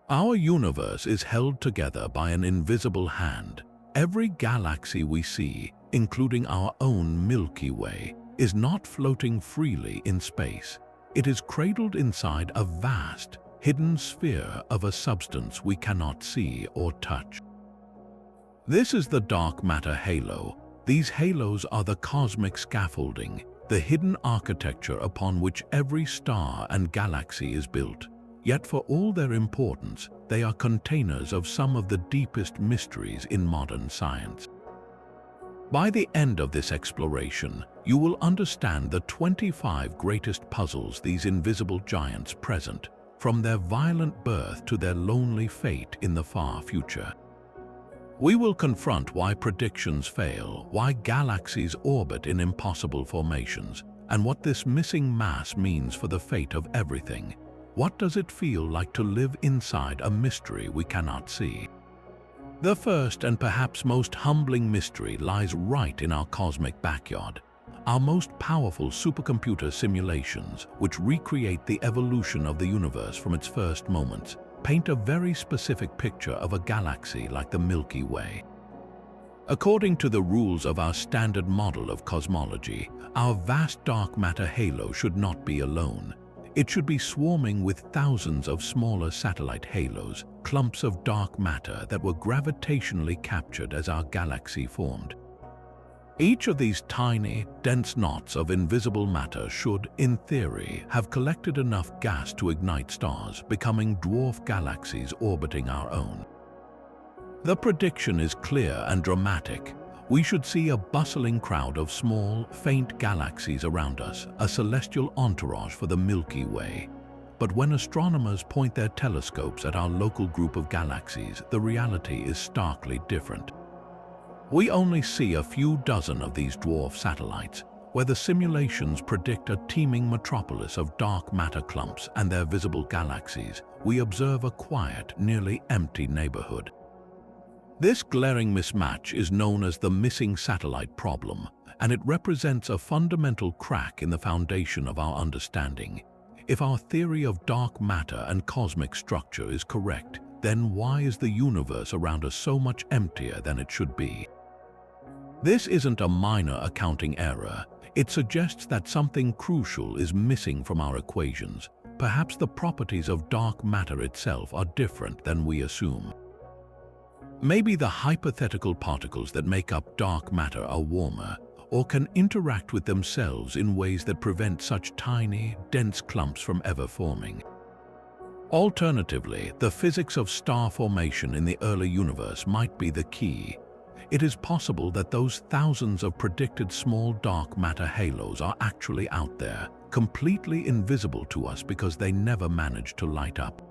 Our universe is held together by an invisible hand. Every galaxy we see, including our own Milky Way, is not floating freely in space. It is cradled inside a vast, hidden sphere of a substance we cannot see or touch. This is the dark matter halo. These halos are the cosmic scaffolding, the hidden architecture upon which every star and galaxy is built. Yet for all their importance, they are containers of some of the deepest mysteries in modern science. By the end of this exploration, you will understand the 25 greatest puzzles these invisible giants present, from their violent birth to their lonely fate in the far future. We will confront why predictions fail, why galaxies orbit in impossible formations, and what this missing mass means for the fate of everything. What does it feel like to live inside a mystery we cannot see? The first and perhaps most humbling mystery lies right in our cosmic backyard. Our most powerful supercomputer simulations, which recreate the evolution of the universe from its first moments, paint a very specific picture of a galaxy like the Milky Way. According to the rules of our standard model of cosmology, our vast dark matter halo should not be alone. It should be swarming with thousands of smaller satellite halos, clumps of dark matter that were gravitationally captured as our galaxy formed. Each of these tiny, dense knots of invisible matter should, in theory, have collected enough gas to ignite stars, becoming dwarf galaxies orbiting our own. The prediction is clear and dramatic. We should see a bustling crowd of small, faint galaxies around us, a celestial entourage for the Milky Way. But when astronomers point their telescopes at our local group of galaxies, the reality is starkly different. We only see a few dozen of these dwarf satellites, where the simulations predict a teeming metropolis of dark matter clumps and their visible galaxies. We observe a quiet, nearly empty neighborhood. This glaring mismatch is known as the missing satellite problem, and it represents a fundamental crack in the foundation of our understanding. If our theory of dark matter and cosmic structure is correct, then why is the universe around us so much emptier than it should be? This isn't a minor accounting error. It suggests that something crucial is missing from our equations. Perhaps the properties of dark matter itself are different than we assume. Maybe the hypothetical particles that make up dark matter are warmer, or can interact with themselves in ways that prevent such tiny, dense clumps from ever forming. Alternatively, the physics of star formation in the early universe might be the key. It is possible that those thousands of predicted small dark matter halos are actually out there, completely invisible to us because they never managed to light up.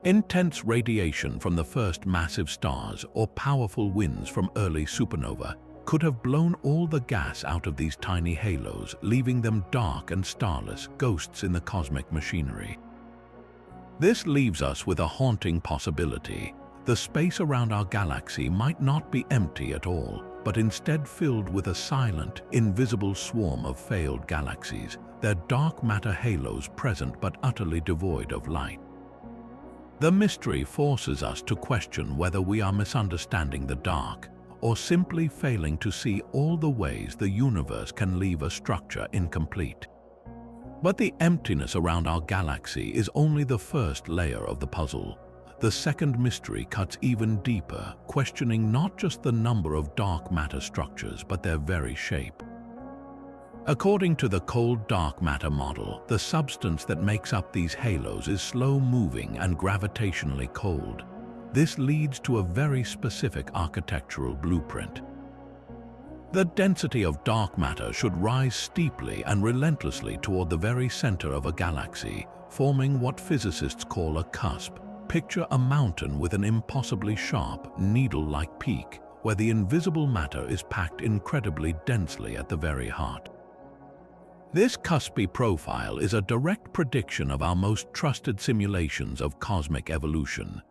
Intense radiation from the first massive stars or powerful winds from early supernova could have blown all the gas out of these tiny halos, leaving them dark and starless, ghosts in the cosmic machinery. This leaves us with a haunting possibility. The space around our galaxy might not be empty at all, but instead filled with a silent, invisible swarm of failed galaxies, their dark matter halos present but utterly devoid of light. The mystery forces us to question whether we are misunderstanding the dark, or simply failing to see all the ways the universe can leave a structure incomplete. But the emptiness around our galaxy is only the first layer of the puzzle. The second mystery cuts even deeper, questioning not just the number of dark matter structures, but their very shape. According to the cold dark matter model, the substance that makes up these halos is slow-moving and gravitationally cold. This leads to a very specific architectural blueprint. The density of dark matter should rise steeply and relentlessly toward the very center of a galaxy, forming what physicists call a cusp. Picture a mountain with an impossibly sharp, needle-like peak, where the invisible matter is packed incredibly densely at the very heart. This cuspy profile is a direct prediction of our most trusted simulations of cosmic evolution.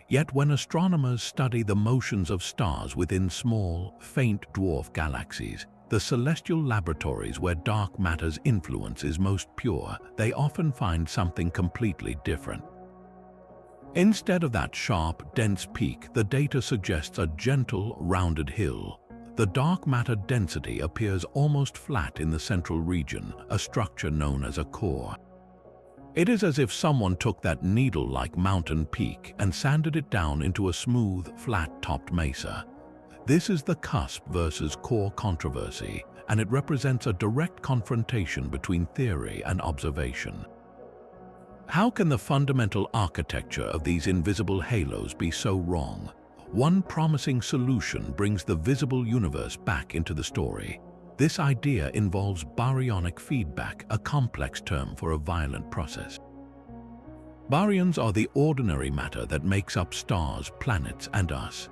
Yet when astronomers study the motions of stars within small, faint dwarf galaxies, the celestial laboratories where dark matter's influence is most pure, they often find something completely different. Instead of that sharp, dense peak, the data suggests a gentle, rounded hill. The dark matter density appears almost flat in the central region, a structure known as a core. It is as if someone took that needle-like mountain peak and sanded it down into a smooth, flat-topped mesa. This is the cusp versus core controversy, and it represents a direct confrontation between theory and observation. How can the fundamental architecture of these invisible halos be so wrong? One promising solution brings the visible universe back into the story. This idea involves baryonic feedback, a complex term for a violent process. Baryons are the ordinary matter that makes up stars, planets, and us.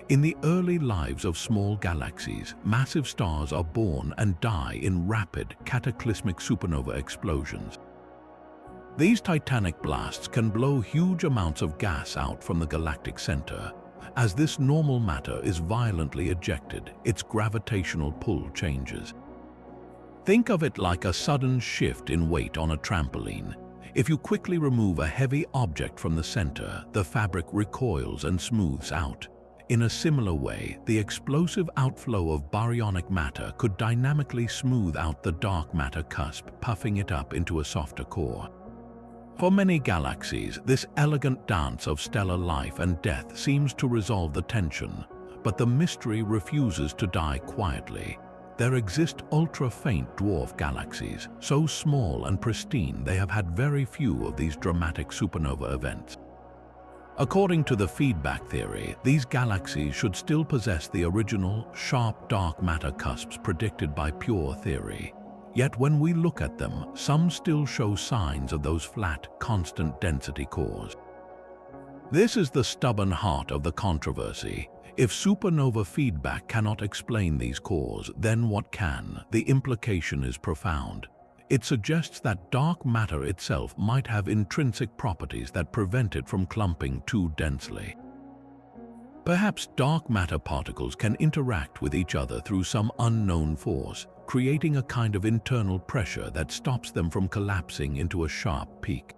In the early lives of small galaxies, massive stars are born and die in rapid, cataclysmic supernova explosions. These titanic blasts can blow huge amounts of gas out from the galactic center. As this normal matter is violently ejected, its gravitational pull changes. Think of it like a sudden shift in weight on a trampoline. If you quickly remove a heavy object from the center, the fabric recoils and smooths out. In a similar way, the explosive outflow of baryonic matter could dynamically smooth out the dark matter cusp, puffing it up into a softer core. For many galaxies, this elegant dance of stellar life and death seems to resolve the tension, but the mystery refuses to die quietly. There exist ultra-faint dwarf galaxies, so small and pristine they have had very few of these dramatic supernova events. According to the feedback theory, these galaxies should still possess the original, sharp dark matter cusps predicted by pure theory. Yet when we look at them, some still show signs of those flat, constant density cores. This is the stubborn heart of the controversy. If supernova feedback cannot explain these cores, then what can? The implication is profound. It suggests that dark matter itself might have intrinsic properties that prevent it from clumping too densely. Perhaps dark matter particles can interact with each other through some unknown force, creating a kind of internal pressure that stops them from collapsing into a sharp peak.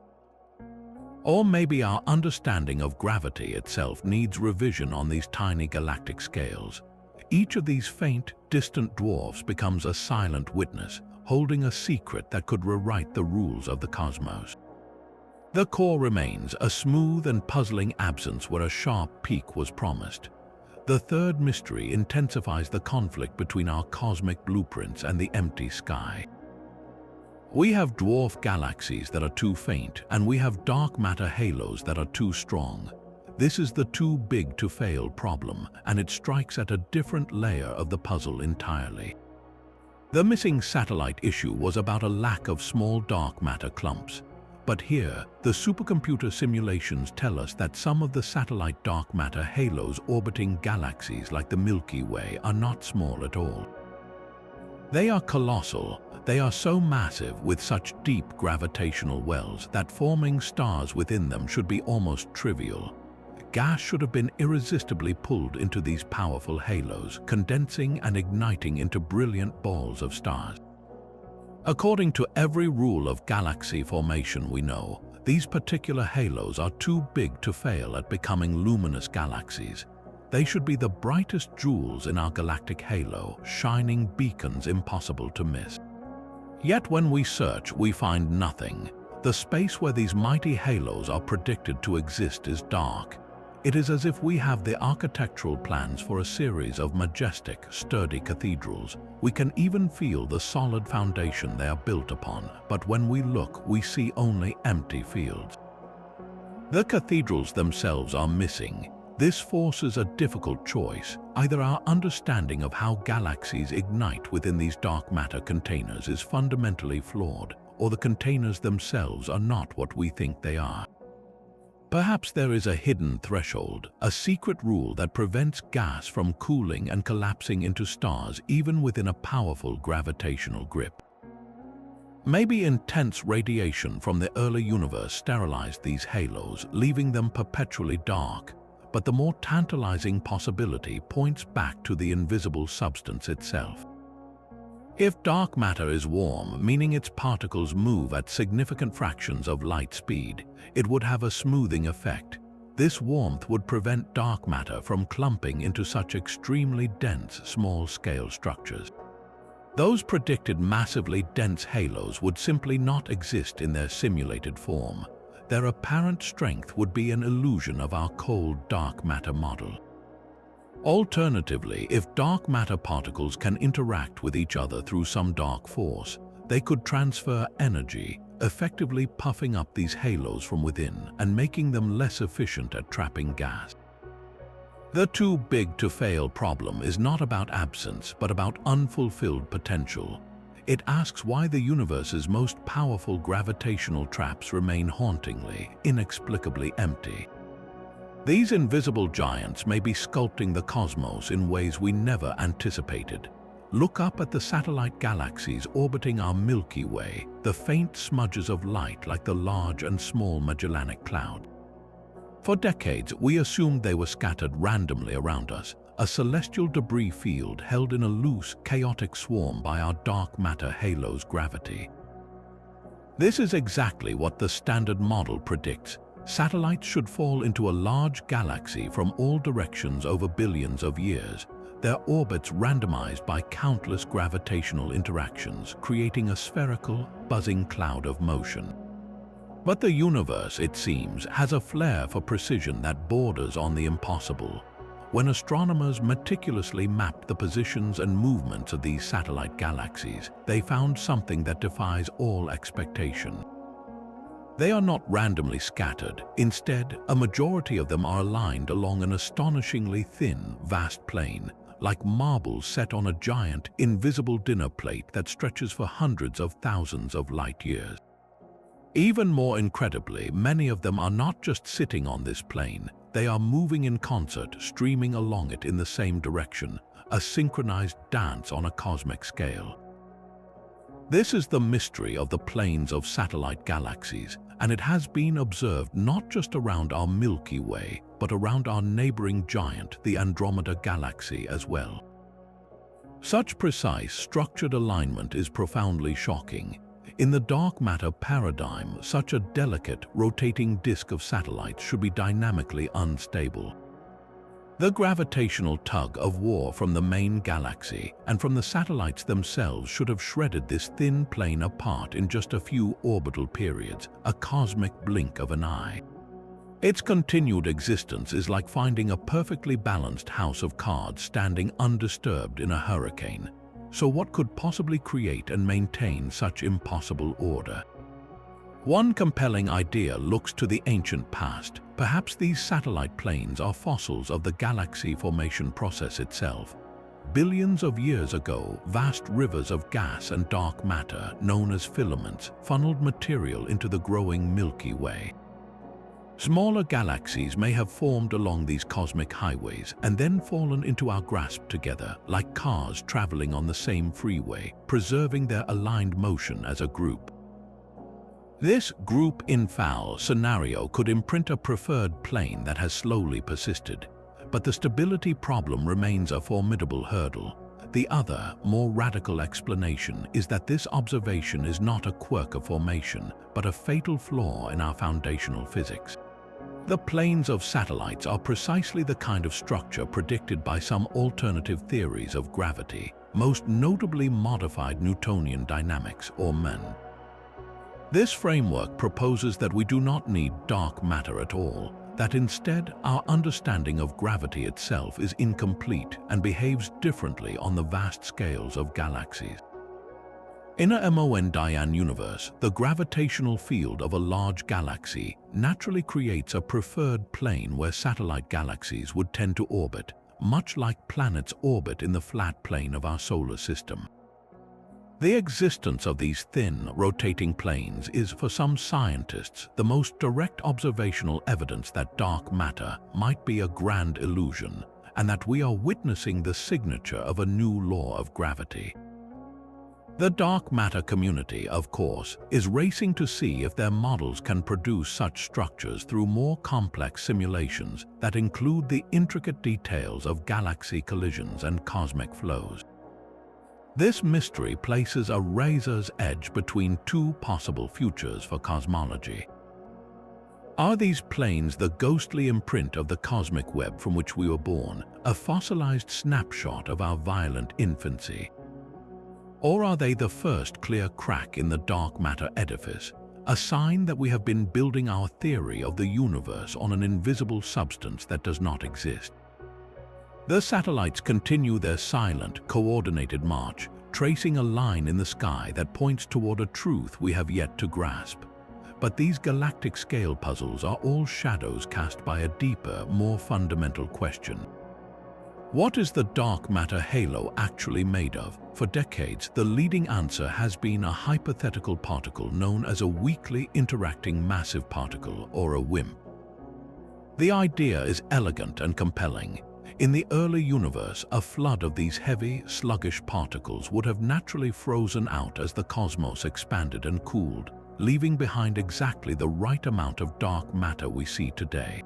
Or maybe our understanding of gravity itself needs revision on these tiny galactic scales. Each of these faint, distant dwarfs becomes a silent witness, holding a secret that could rewrite the rules of the cosmos. The core remains, a smooth and puzzling absence where a sharp peak was promised. The third mystery intensifies the conflict between our cosmic blueprints and the empty sky. We have dwarf galaxies that are too faint, and we have dark matter halos that are too strong. This is the too big to fail problem, and it strikes at a different layer of the puzzle entirely. The missing satellite issue was about a lack of small dark matter clumps. But here, the supercomputer simulations tell us that some of the satellite dark matter halos orbiting galaxies like the Milky Way are not small at all. They are colossal. They are so massive with such deep gravitational wells that forming stars within them should be almost trivial. Gas should have been irresistibly pulled into these powerful halos, condensing and igniting into brilliant balls of stars. According to every rule of galaxy formation we know, these particular halos are too big to fail at becoming luminous galaxies. They should be the brightest jewels in our galactic halo, shining beacons impossible to miss. Yet when we search, we find nothing. The space where these mighty halos are predicted to exist is dark. It is as if we have the architectural plans for a series of majestic, sturdy cathedrals. We can even feel the solid foundation they are built upon, but when we look, we see only empty fields. The cathedrals themselves are missing. This forces a difficult choice. Either our understanding of how galaxies ignite within these dark matter containers is fundamentally flawed, or the containers themselves are not what we think they are. Perhaps there is a hidden threshold, a secret rule that prevents gas from cooling and collapsing into stars even within a powerful gravitational grip. Maybe intense radiation from the early universe sterilized these halos, leaving them perpetually dark, but the more tantalizing possibility points back to the invisible substance itself. If dark matter is warm, meaning its particles move at significant fractions of light speed, it would have a smoothing effect. This warmth would prevent dark matter from clumping into such extremely dense, small-scale structures. Those predicted massively dense halos would simply not exist in their simulated form. Their apparent strength would be an illusion of our cold dark matter model. Alternatively, if dark matter particles can interact with each other through some dark force, they could transfer energy, effectively puffing up these halos from within and making them less efficient at trapping gas. The too big to fail problem is not about absence, but about unfulfilled potential. It asks why the universe's most powerful gravitational traps remain hauntingly, inexplicably empty. These invisible giants may be sculpting the cosmos in ways we never anticipated. Look up at the satellite galaxies orbiting our Milky Way, the faint smudges of light like the Large and Small Magellanic Cloud. For decades, we assumed they were scattered randomly around us, a celestial debris field held in a loose, chaotic swarm by our dark matter halo's gravity. This is exactly what the Standard Model predicts. Satellites should fall into a large galaxy from all directions over billions of years, their orbits randomized by countless gravitational interactions, creating a spherical, buzzing cloud of motion. But the universe, it seems, has a flair for precision that borders on the impossible. When astronomers meticulously mapped the positions and movements of these satellite galaxies, they found something that defies all expectation. They are not randomly scattered. Instead, a majority of them are aligned along an astonishingly thin, vast plane, like marbles set on a giant, invisible dinner plate that stretches for hundreds of thousands of light years. Even more incredibly, many of them are not just sitting on this plane, they are moving in concert, streaming along it in the same direction, a synchronized dance on a cosmic scale. This is the mystery of the planes of satellite galaxies, and it has been observed not just around our Milky Way, but around our neighboring giant, the Andromeda Galaxy, as well. Such precise, structured alignment is profoundly shocking. In the dark matter paradigm, such a delicate, rotating disk of satellites should be dynamically unstable. The gravitational tug of war from the main galaxy and from the satellites themselves should have shredded this thin plane apart in just a few orbital periods, a cosmic blink of an eye. Its continued existence is like finding a perfectly balanced house of cards standing undisturbed in a hurricane. So what could possibly create and maintain such impossible order? One compelling idea looks to the ancient past. Perhaps these satellite planes are fossils of the galaxy formation process itself. Billions of years ago, vast rivers of gas and dark matter, known as filaments, funneled material into the growing Milky Way. Smaller galaxies may have formed along these cosmic highways and then fallen into our grasp together, like cars traveling on the same freeway, preserving their aligned motion as a group. This group-in-foul scenario could imprint a preferred plane that has slowly persisted, but the stability problem remains a formidable hurdle. The other, more radical explanation is that this observation is not a quirk of formation, but a fatal flaw in our foundational physics. The planes of satellites are precisely the kind of structure predicted by some alternative theories of gravity, most notably modified Newtonian dynamics, or MOND. This framework proposes that we do not need dark matter at all, that instead our understanding of gravity itself is incomplete and behaves differently on the vast scales of galaxies. In a MOND universe, the gravitational field of a large galaxy naturally creates a preferred plane where satellite galaxies would tend to orbit, much like planets orbit in the flat plane of our solar system. The existence of these thin, rotating planes is, for some scientists, the most direct observational evidence that dark matter might be a grand illusion, and that we are witnessing the signature of a new law of gravity. The dark matter community, of course, is racing to see if their models can produce such structures through more complex simulations that include the intricate details of galaxy collisions and cosmic flows. This mystery places a razor's edge between two possible futures for cosmology. Are these planes the ghostly imprint of the cosmic web from which we were born, a fossilized snapshot of our violent infancy? Or are they the first clear crack in the dark matter edifice, a sign that we have been building our theory of the universe on an invisible substance that does not exist? The satellites continue their silent, coordinated march, tracing a line in the sky that points toward a truth we have yet to grasp. But these galactic scale puzzles are all shadows cast by a deeper, more fundamental question. What is the dark matter halo actually made of? For decades, the leading answer has been a hypothetical particle known as a weakly interacting massive particle, or a WIMP. The idea is elegant and compelling. In the early universe, a flood of these heavy, sluggish particles would have naturally frozen out as the cosmos expanded and cooled, leaving behind exactly the right amount of dark matter we see today.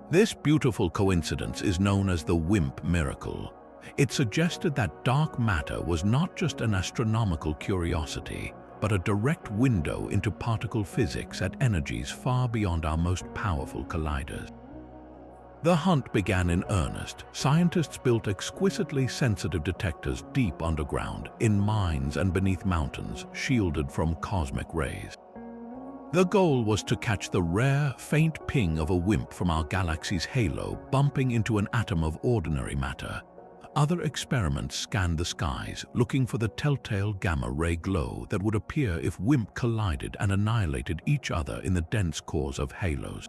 This beautiful coincidence is known as the WIMP miracle. It suggested that dark matter was not just an astronomical curiosity, but a direct window into particle physics at energies far beyond our most powerful colliders. The hunt began in earnest. Scientists built exquisitely sensitive detectors deep underground, in mines and beneath mountains, shielded from cosmic rays. The goal was to catch the rare, faint ping of a WIMP from our galaxy's halo bumping into an atom of ordinary matter. Other experiments scanned the skies, looking for the telltale gamma-ray glow that would appear if WIMP collided and annihilated each other in the dense cores of halos.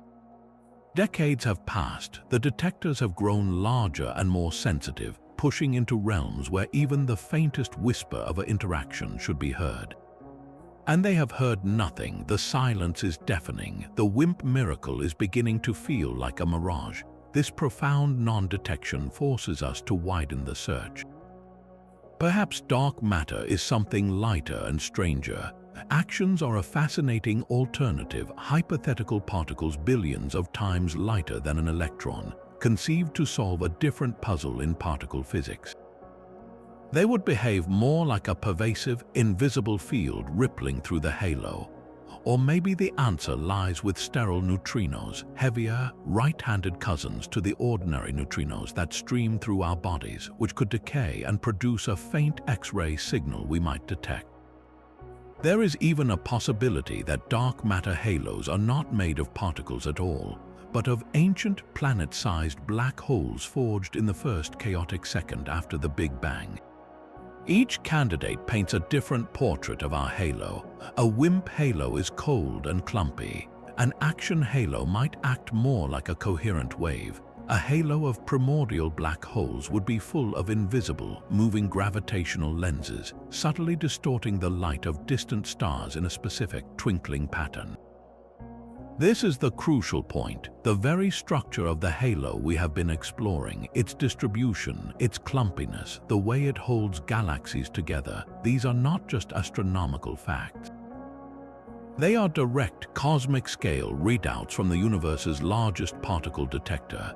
Decades have passed, the detectors have grown larger and more sensitive, pushing into realms where even the faintest whisper of an interaction should be heard. And they have heard nothing. The silence is deafening. The WIMP miracle is beginning to feel like a mirage. This profound non-detection forces us to widen the search. Perhaps dark matter is something lighter and stranger. Actions are a fascinating alternative, hypothetical particles billions of times lighter than an electron, conceived to solve a different puzzle in particle physics. They would behave more like a pervasive, invisible field rippling through the halo. Or maybe the answer lies with sterile neutrinos, heavier, right-handed cousins to the ordinary neutrinos that stream through our bodies, which could decay and produce a faint X-ray signal we might detect. There is even a possibility that dark matter halos are not made of particles at all, but of ancient planet-sized black holes forged in the first chaotic second after the Big Bang. Each candidate paints a different portrait of our halo. A WIMP halo is cold and clumpy. An action halo might act more like a coherent wave. A halo of primordial black holes would be full of invisible, moving gravitational lenses, subtly distorting the light of distant stars in a specific twinkling pattern. This is the crucial point, the very structure of the halo we have been exploring, its distribution, its clumpiness, the way it holds galaxies together. These are not just astronomical facts. They are direct cosmic-scale readouts from the universe's largest particle detector.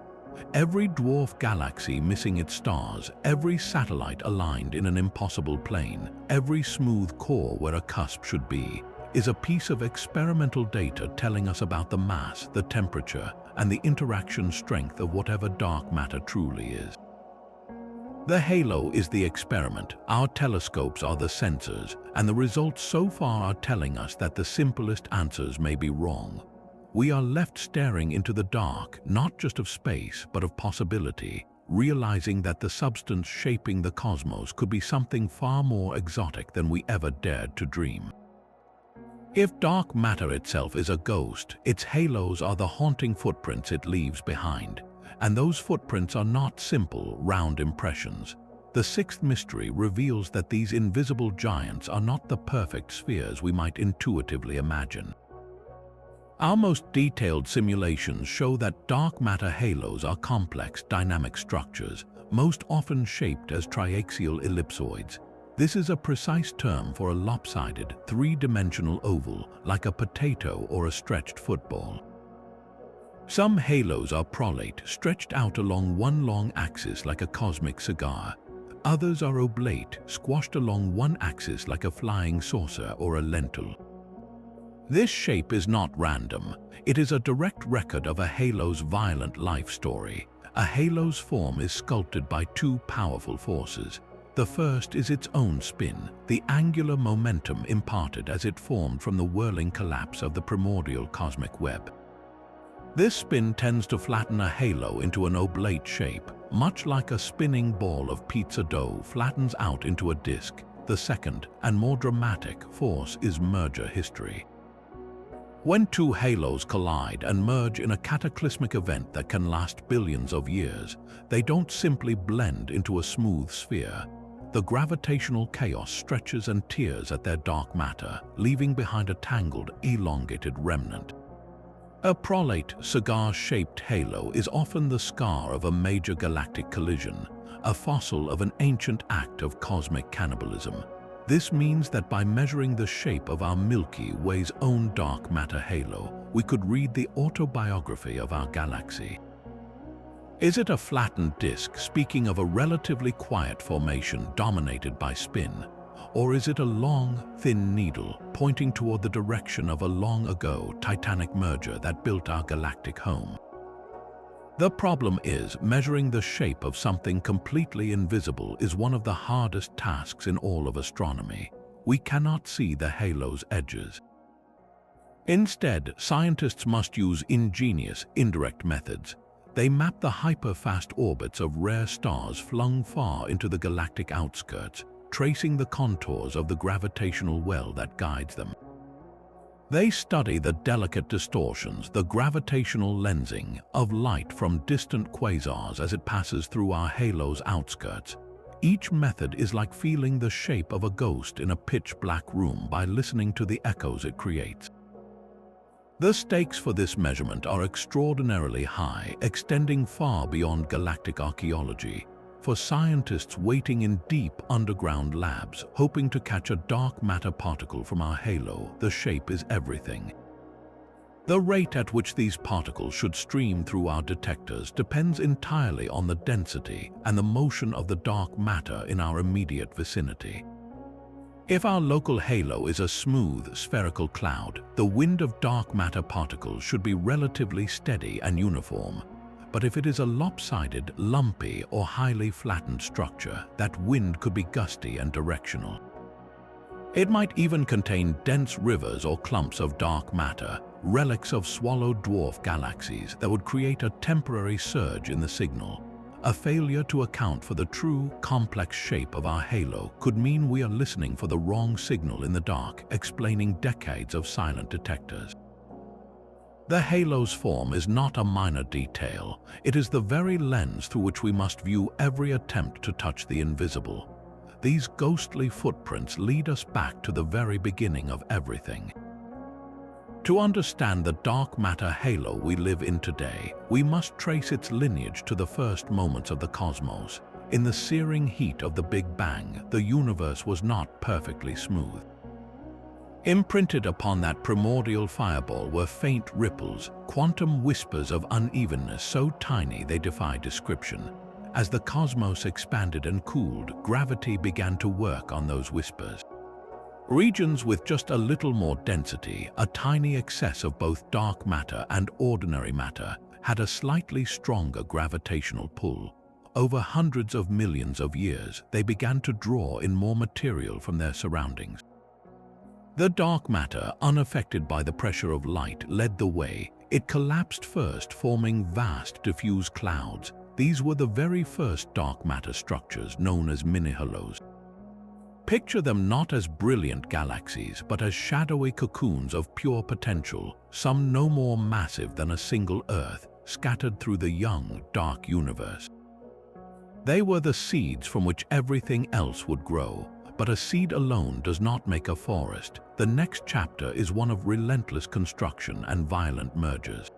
Every dwarf galaxy missing its stars, every satellite aligned in an impossible plane, every smooth core where a cusp should be, is a piece of experimental data telling us about the mass, the temperature, and the interaction strength of whatever dark matter truly is. The halo is the experiment, our telescopes are the sensors, and the results so far are telling us that the simplest answers may be wrong. We are left staring into the dark, not just of space, but of possibility, realizing that the substance shaping the cosmos could be something far more exotic than we ever dared to dream. If dark matter itself is a ghost, its halos are the haunting footprints it leaves behind. And those footprints are not simple, round impressions. The sixth mystery reveals that these invisible giants are not the perfect spheres we might intuitively imagine. Our most detailed simulations show that dark matter halos are complex, dynamic structures, most often shaped as triaxial ellipsoids. This is a precise term for a lopsided, three-dimensional oval, like a potato or a stretched football. Some halos are prolate, stretched out along one long axis like a cosmic cigar. Others are oblate, squashed along one axis like a flying saucer or a lentil. This shape is not random. It is a direct record of a halo's violent life story. A halo's form is sculpted by two powerful forces. The first is its own spin, the angular momentum imparted as it formed from the whirling collapse of the primordial cosmic web. This spin tends to flatten a halo into an oblate shape, much like a spinning ball of pizza dough flattens out into a disk. The second, and more dramatic, force is merger history. When two halos collide and merge in a cataclysmic event that can last billions of years, they don't simply blend into a smooth sphere. The gravitational chaos stretches and tears at their dark matter, leaving behind a tangled, elongated remnant. A prolate, cigar-shaped halo is often the scar of a major galactic collision, a fossil of an ancient act of cosmic cannibalism. This means that by measuring the shape of our Milky Way's own dark matter halo, we could read the autobiography of our galaxy. Is it a flattened disk speaking of a relatively quiet formation dominated by spin? Or is it a long, thin needle pointing toward the direction of a long-ago titanic merger that built our galactic home? The problem is, measuring the shape of something completely invisible is one of the hardest tasks in all of astronomy. We cannot see the halo's edges. Instead, scientists must use ingenious, indirect methods. They map the hyper-fast orbits of rare stars flung far into the galactic outskirts, tracing the contours of the gravitational well that guides them. They study the delicate distortions, the gravitational lensing, of light from distant quasars as it passes through our halo's outskirts. Each method is like feeling the shape of a ghost in a pitch-black room by listening to the echoes it creates. The stakes for this measurement are extraordinarily high, extending far beyond galactic archaeology. For scientists waiting in deep underground labs, hoping to catch a dark matter particle from our halo, the shape is everything. The rate at which these particles should stream through our detectors depends entirely on the density and the motion of the dark matter in our immediate vicinity. If our local halo is a smooth, spherical cloud, the wind of dark matter particles should be relatively steady and uniform. But if it is a lopsided, lumpy, or highly flattened structure, that wind could be gusty and directional. It might even contain dense rivers or clumps of dark matter, relics of swallowed dwarf galaxies that would create a temporary surge in the signal. A failure to account for the true, complex shape of our halo could mean we are listening for the wrong signal in the dark, explaining decades of silent detectors. The halo's form is not a minor detail. It is the very lens through which we must view every attempt to touch the invisible. These ghostly footprints lead us back to the very beginning of everything. To understand the dark matter halo we live in today, we must trace its lineage to the first moments of the cosmos. In the searing heat of the Big Bang, the universe was not perfectly smooth. Imprinted upon that primordial fireball were faint ripples, quantum whispers of unevenness so tiny they defy description. As the cosmos expanded and cooled, gravity began to work on those whispers. Regions with just a little more density, a tiny excess of both dark matter and ordinary matter, had a slightly stronger gravitational pull. Over hundreds of millions of years, they began to draw in more material from their surroundings. The dark matter, unaffected by the pressure of light, led the way. It collapsed first, forming vast, diffuse clouds. These were the very first dark matter structures, known as mini-halos. Picture them not as brilliant galaxies, but as shadowy cocoons of pure potential, some no more massive than a single Earth, scattered through the young, dark universe. They were the seeds from which everything else would grow. But a seed alone does not make a forest. The next chapter is one of relentless construction and violent mergers.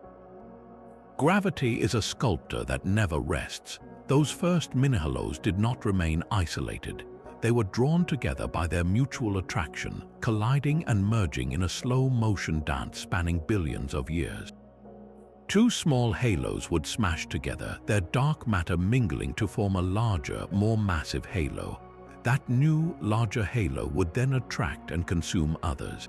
Gravity is a sculptor that never rests. Those first mini-halos did not remain isolated. They were drawn together by their mutual attraction, colliding and merging in a slow-motion dance spanning billions of years. Two small halos would smash together, their dark matter mingling to form a larger, more massive halo. That new, larger halo would then attract and consume others.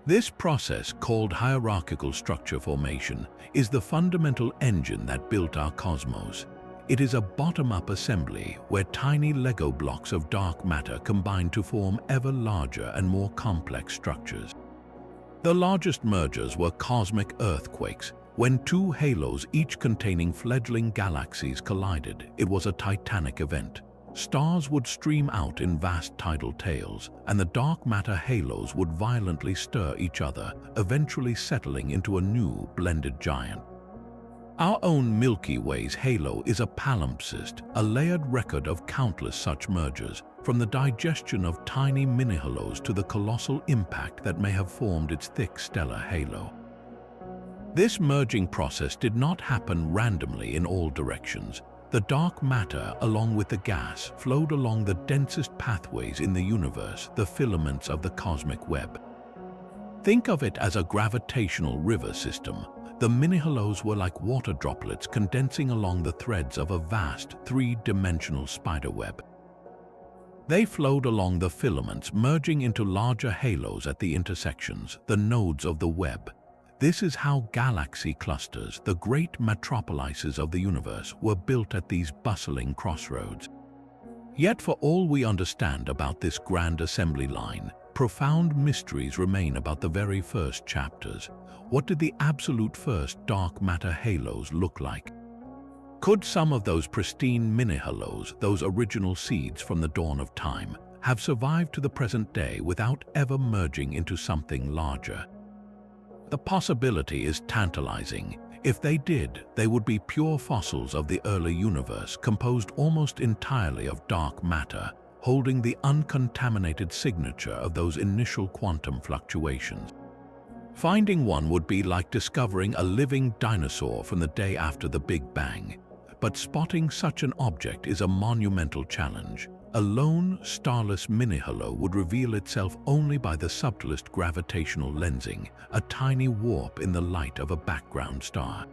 This process, called hierarchical structure formation, is the fundamental engine that built our cosmos. It is a bottom-up assembly where tiny Lego blocks of dark matter combine to form ever larger and more complex structures. The largest mergers were cosmic earthquakes. When two halos, each containing fledgling galaxies, collided, it was a titanic event. Stars would stream out in vast tidal tails, and the dark matter halos would violently stir each other, eventually settling into a new blended giant. Our own Milky Way's halo is a palimpsest, a layered record of countless such mergers, from the digestion of tiny mini-halos to the colossal impact that may have formed its thick stellar halo. This merging process did not happen randomly in all directions. The dark matter, along with the gas, flowed along the densest pathways in the universe, the filaments of the cosmic web. Think of it as a gravitational river system. The mini-halos were like water droplets condensing along the threads of a vast, three-dimensional spiderweb. They flowed along the filaments, merging into larger halos at the intersections, the nodes of the web. This is how galaxy clusters, the great metropolises of the universe, were built at these bustling crossroads. Yet for all we understand about this grand assembly line, profound mysteries remain about the very first chapters. What did the absolute first dark matter halos look like? Could some of those pristine mini-halos, those original seeds from the dawn of time, have survived to the present day without ever merging into something larger? The possibility is tantalizing. If they did, they would be pure fossils of the early universe, composed almost entirely of dark matter, holding the uncontaminated signature of those initial quantum fluctuations. Finding one would be like discovering a living dinosaur from the day after the Big Bang. But spotting such an object is a monumental challenge. A lone, starless mini-halo would reveal itself only by the subtlest gravitational lensing, a tiny warp in the light of a background star.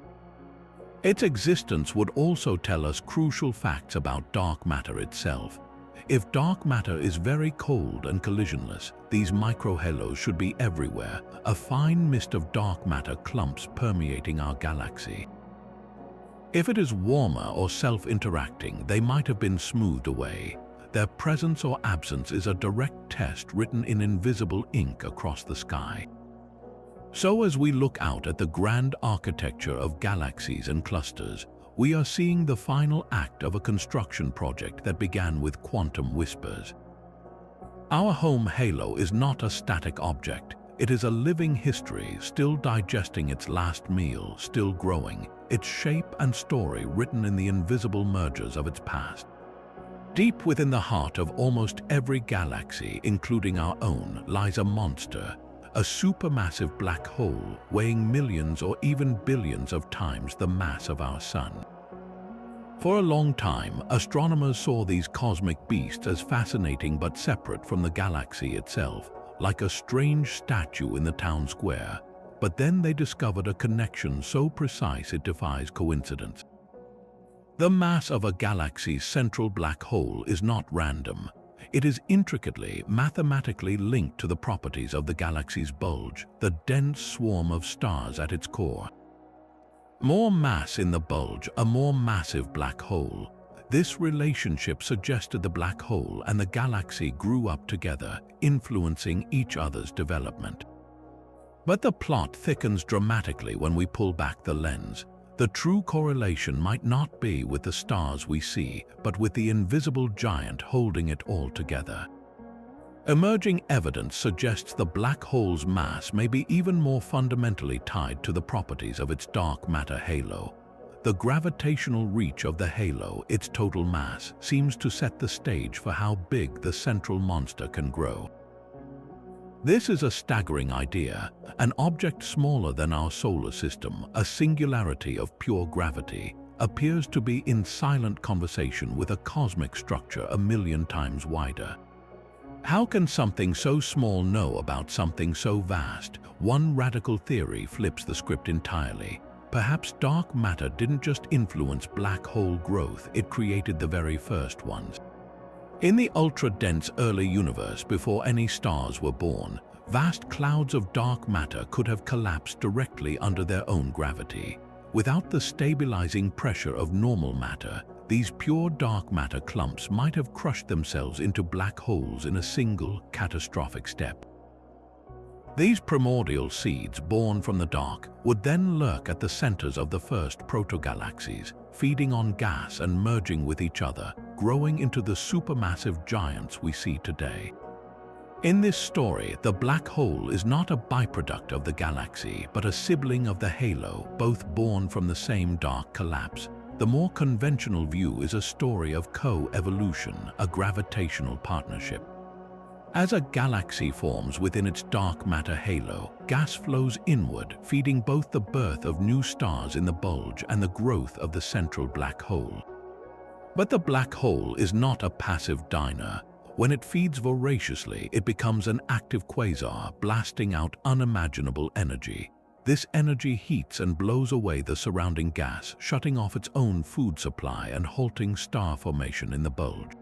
Its existence would also tell us crucial facts about dark matter itself. If dark matter is very cold and collisionless, these microhalos should be everywhere, a fine mist of dark matter clumps permeating our galaxy. If it is warmer or self-interacting, they might have been smoothed away. Their presence or absence is a direct test written in invisible ink across the sky. So as we look out at the grand architecture of galaxies and clusters, we are seeing the final act of a construction project that began with quantum whispers. Our home halo is not a static object. It is a living history, still digesting its last meal, still growing, its shape and story written in the invisible mergers of its past. Deep within the heart of almost every galaxy, including our own, lies a monster, a supermassive black hole weighing millions or even billions of times the mass of our Sun. For a long time, astronomers saw these cosmic beasts as fascinating but separate from the galaxy itself, like a strange statue in the town square. But then they discovered a connection so precise it defies coincidence. The mass of a galaxy's central black hole is not random. It is intricately, mathematically linked to the properties of the galaxy's bulge, the dense swarm of stars at its core. More mass in the bulge, a more massive black hole. This relationship suggested the black hole and the galaxy grew up together, influencing each other's development. But the plot thickens dramatically when we pull back the lens. The true correlation might not be with the stars we see, but with the invisible giant holding it all together. Emerging evidence suggests the black hole's mass may be even more fundamentally tied to the properties of its dark matter halo. The gravitational reach of the halo, its total mass, seems to set the stage for how big the central monster can grow. This is a staggering idea. An object smaller than our solar system, a singularity of pure gravity, appears to be in silent conversation with a cosmic structure a million times wider. How can something so small know about something so vast? One radical theory flips the script entirely. Perhaps dark matter didn't just influence black hole growth, it created the very first ones. In the ultra-dense early universe, before any stars were born, vast clouds of dark matter could have collapsed directly under their own gravity. Without the stabilizing pressure of normal matter, these pure dark matter clumps might have crushed themselves into black holes in a single, catastrophic step. These primordial seeds born from the dark would then lurk at the centers of the first protogalaxies, feeding on gas and merging with each other, growing into the supermassive giants we see today. In this story, the black hole is not a byproduct of the galaxy, but a sibling of the halo, both born from the same dark collapse. The more conventional view is a story of co-evolution, a gravitational partnership. As a galaxy forms within its dark matter halo, gas flows inward, feeding both the birth of new stars in the bulge and the growth of the central black hole. But the black hole is not a passive diner. When it feeds voraciously, it becomes an active quasar, blasting out unimaginable energy. This energy heats and blows away the surrounding gas, shutting off its own food supply and halting star formation in the bulge.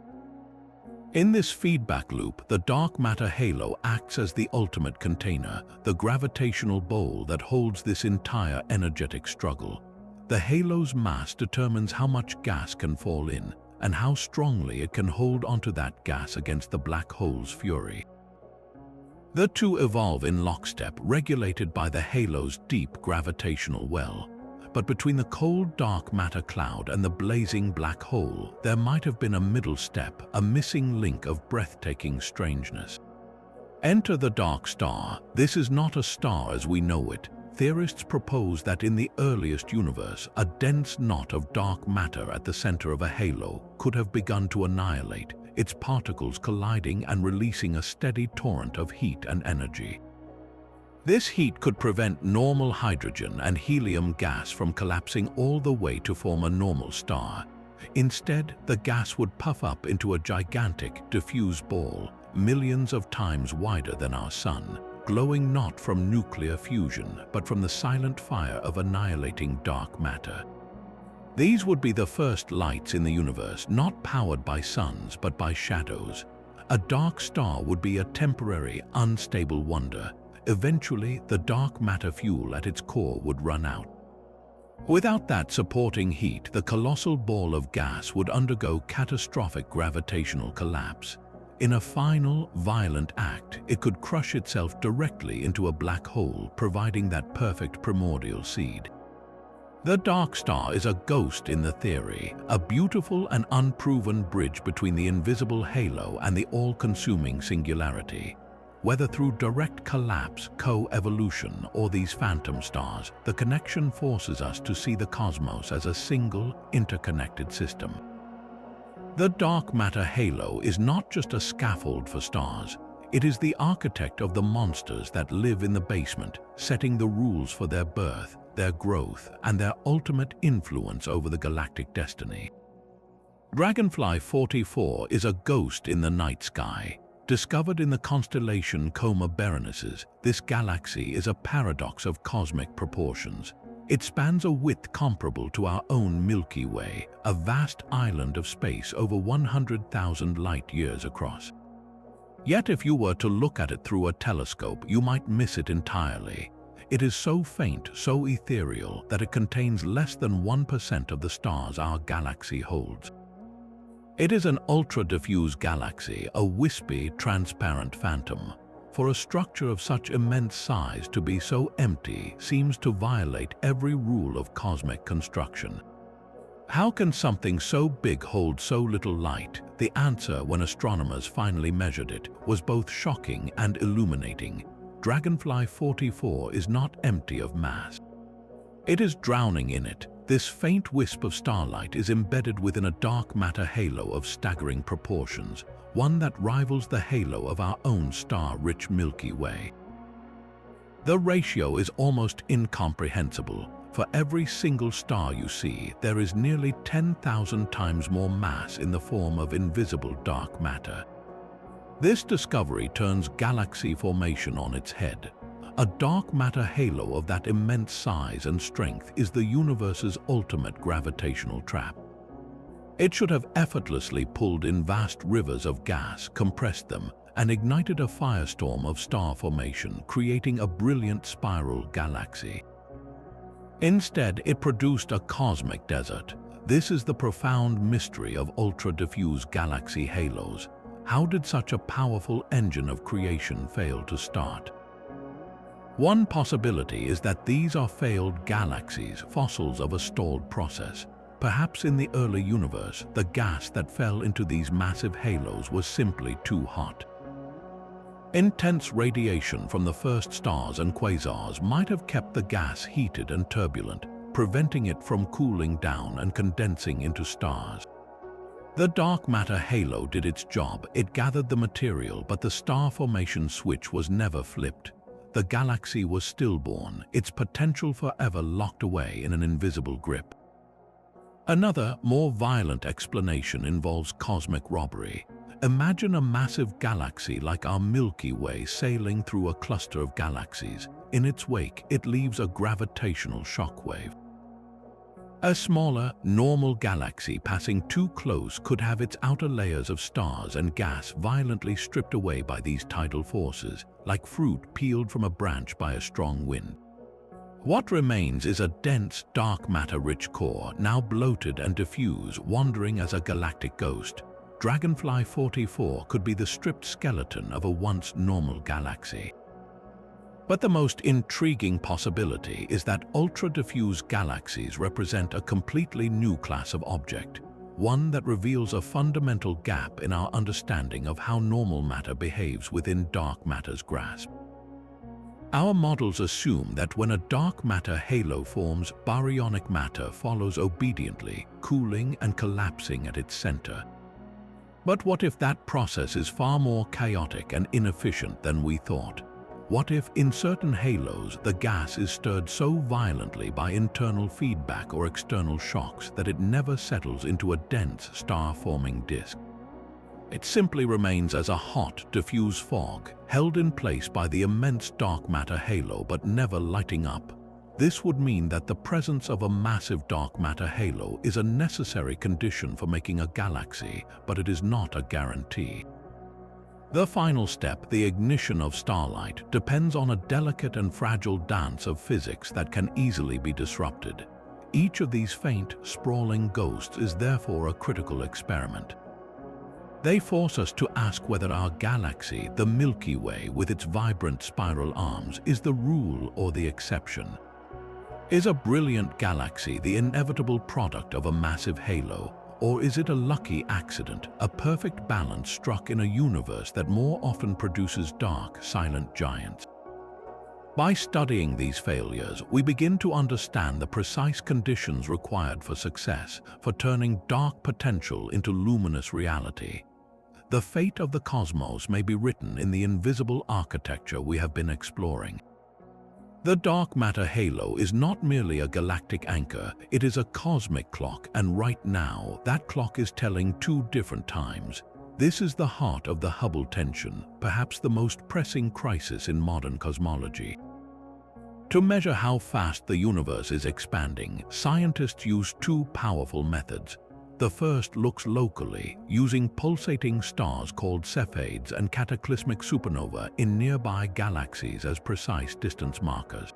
In this feedback loop, the dark matter halo acts as the ultimate container, the gravitational bowl that holds this entire energetic struggle. The halo's mass determines how much gas can fall in, and how strongly it can hold onto that gas against the black hole's fury. The two evolve in lockstep, regulated by the halo's deep gravitational well. But between the cold dark matter cloud and the blazing black hole, there might have been a middle step, a missing link of breathtaking strangeness. Enter the dark star. This is not a star as we know it. Theorists propose that in the earliest universe, a dense knot of dark matter at the center of a halo could have begun to annihilate, its particles colliding and releasing a steady torrent of heat and energy. This heat could prevent normal hydrogen and helium gas from collapsing all the way to form a normal star. Instead, the gas would puff up into a gigantic, diffuse ball, millions of times wider than our Sun, glowing not from nuclear fusion, but from the silent fire of annihilating dark matter. These would be the first lights in the universe, not powered by suns, but by shadows. A dark star would be a temporary, unstable wonder. Eventually, the dark matter fuel at its core would run out. Without that supporting heat, the colossal ball of gas would undergo catastrophic gravitational collapse. In a final, violent act, it could crush itself directly into a black hole, providing that perfect primordial seed. The dark star is a ghost in the theory, a beautiful and unproven bridge between the invisible halo and the all-consuming singularity. Whether through direct collapse, co-evolution, or these phantom stars, the connection forces us to see the cosmos as a single, interconnected system. The dark matter halo is not just a scaffold for stars. It is the architect of the monsters that live in the basement, setting the rules for their birth, their growth, and their ultimate influence over the galactic destiny. Dragonfly 44 is a ghost in the night sky. Discovered in the constellation Coma Berenices, this galaxy is a paradox of cosmic proportions. It spans a width comparable to our own Milky Way, a vast island of space over 100,000 light-years across. Yet if you were to look at it through a telescope, you might miss it entirely. It is so faint, so ethereal, that it contains less than 1% of the stars our galaxy holds. It is an ultra-diffuse galaxy, a wispy, transparent phantom. For a structure of such immense size to be so empty seems to violate every rule of cosmic construction. How can something so big hold so little light? The answer, when astronomers finally measured it, was both shocking and illuminating. Dragonfly 44 is not empty of mass. It is drowning in it. This faint wisp of starlight is embedded within a dark matter halo of staggering proportions, one that rivals the halo of our own star-rich Milky Way. The ratio is almost incomprehensible. For every single star you see, there is nearly 10,000 times more mass in the form of invisible dark matter. This discovery turns galaxy formation on its head. A dark matter halo of that immense size and strength is the universe's ultimate gravitational trap. It should have effortlessly pulled in vast rivers of gas, compressed them, and ignited a firestorm of star formation, creating a brilliant spiral galaxy. Instead, it produced a cosmic desert. This is the profound mystery of ultra-diffuse galaxy halos. How did such a powerful engine of creation fail to start? One possibility is that these are failed galaxies, fossils of a stalled process. Perhaps in the early universe, the gas that fell into these massive halos was simply too hot. Intense radiation from the first stars and quasars might have kept the gas heated and turbulent, preventing it from cooling down and condensing into stars. The dark matter halo did its job. It gathered the material, but the star formation switch was never flipped. The galaxy was stillborn, its potential forever locked away in an invisible grip. Another, more violent explanation involves cosmic robbery. Imagine a massive galaxy like our Milky Way sailing through a cluster of galaxies. In its wake, it leaves a gravitational shockwave. A smaller, normal galaxy passing too close could have its outer layers of stars and gas violently stripped away by these tidal forces, like fruit peeled from a branch by a strong wind. What remains is a dense, dark matter-rich core, now bloated and diffuse, wandering as a galactic ghost. Dragonfly 44 could be the stripped skeleton of a once normal galaxy. But the most intriguing possibility is that ultra-diffuse galaxies represent a completely new class of object, one that reveals a fundamental gap in our understanding of how normal matter behaves within dark matter's grasp. Our models assume that when a dark matter halo forms, baryonic matter follows obediently, cooling and collapsing at its center. But what if that process is far more chaotic and inefficient than we thought? What if, in certain halos, the gas is stirred so violently by internal feedback or external shocks that it never settles into a dense, star-forming disk? It simply remains as a hot, diffuse fog, held in place by the immense dark matter halo but never lighting up. This would mean that the presence of a massive dark matter halo is a necessary condition for making a galaxy, but it is not a guarantee. The final step, the ignition of starlight, depends on a delicate and fragile dance of physics that can easily be disrupted. Each of these faint, sprawling ghosts is therefore a critical experiment. They force us to ask whether our galaxy, the Milky Way with its vibrant spiral arms, is the rule or the exception. Is a brilliant galaxy the inevitable product of a massive halo? Or is it a lucky accident, a perfect balance struck in a universe that more often produces dark, silent giants? By studying these failures, we begin to understand the precise conditions required for success, for turning dark potential into luminous reality. The fate of the cosmos may be written in the invisible architecture we have been exploring. The dark matter halo is not merely a galactic anchor, it is a cosmic clock, and right now, that clock is telling two different times. This is the heart of the Hubble tension, perhaps the most pressing crisis in modern cosmology. To measure how fast the universe is expanding, scientists use two powerful methods. The first looks locally, using pulsating stars called cepheids and cataclysmic supernova in nearby galaxies as precise distance markers.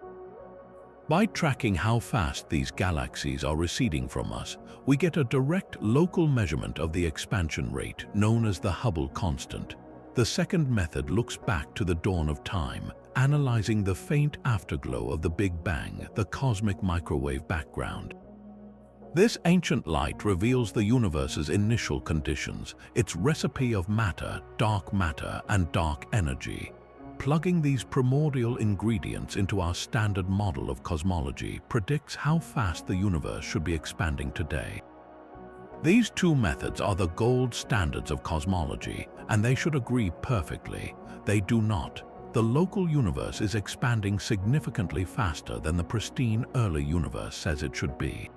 By tracking how fast these galaxies are receding from us, we get a direct local measurement of the expansion rate, known as the Hubble constant. The second method looks back to the dawn of time, analyzing the faint afterglow of the Big Bang, the cosmic microwave background. This ancient light reveals the universe's initial conditions, its recipe of matter, and dark energy. Plugging these primordial ingredients into our standard model of cosmology predicts how fast the universe should be expanding today. These two methods are the gold standards of cosmology, and they should agree perfectly. They do not. The local universe is expanding significantly faster than the pristine early universe says it should be.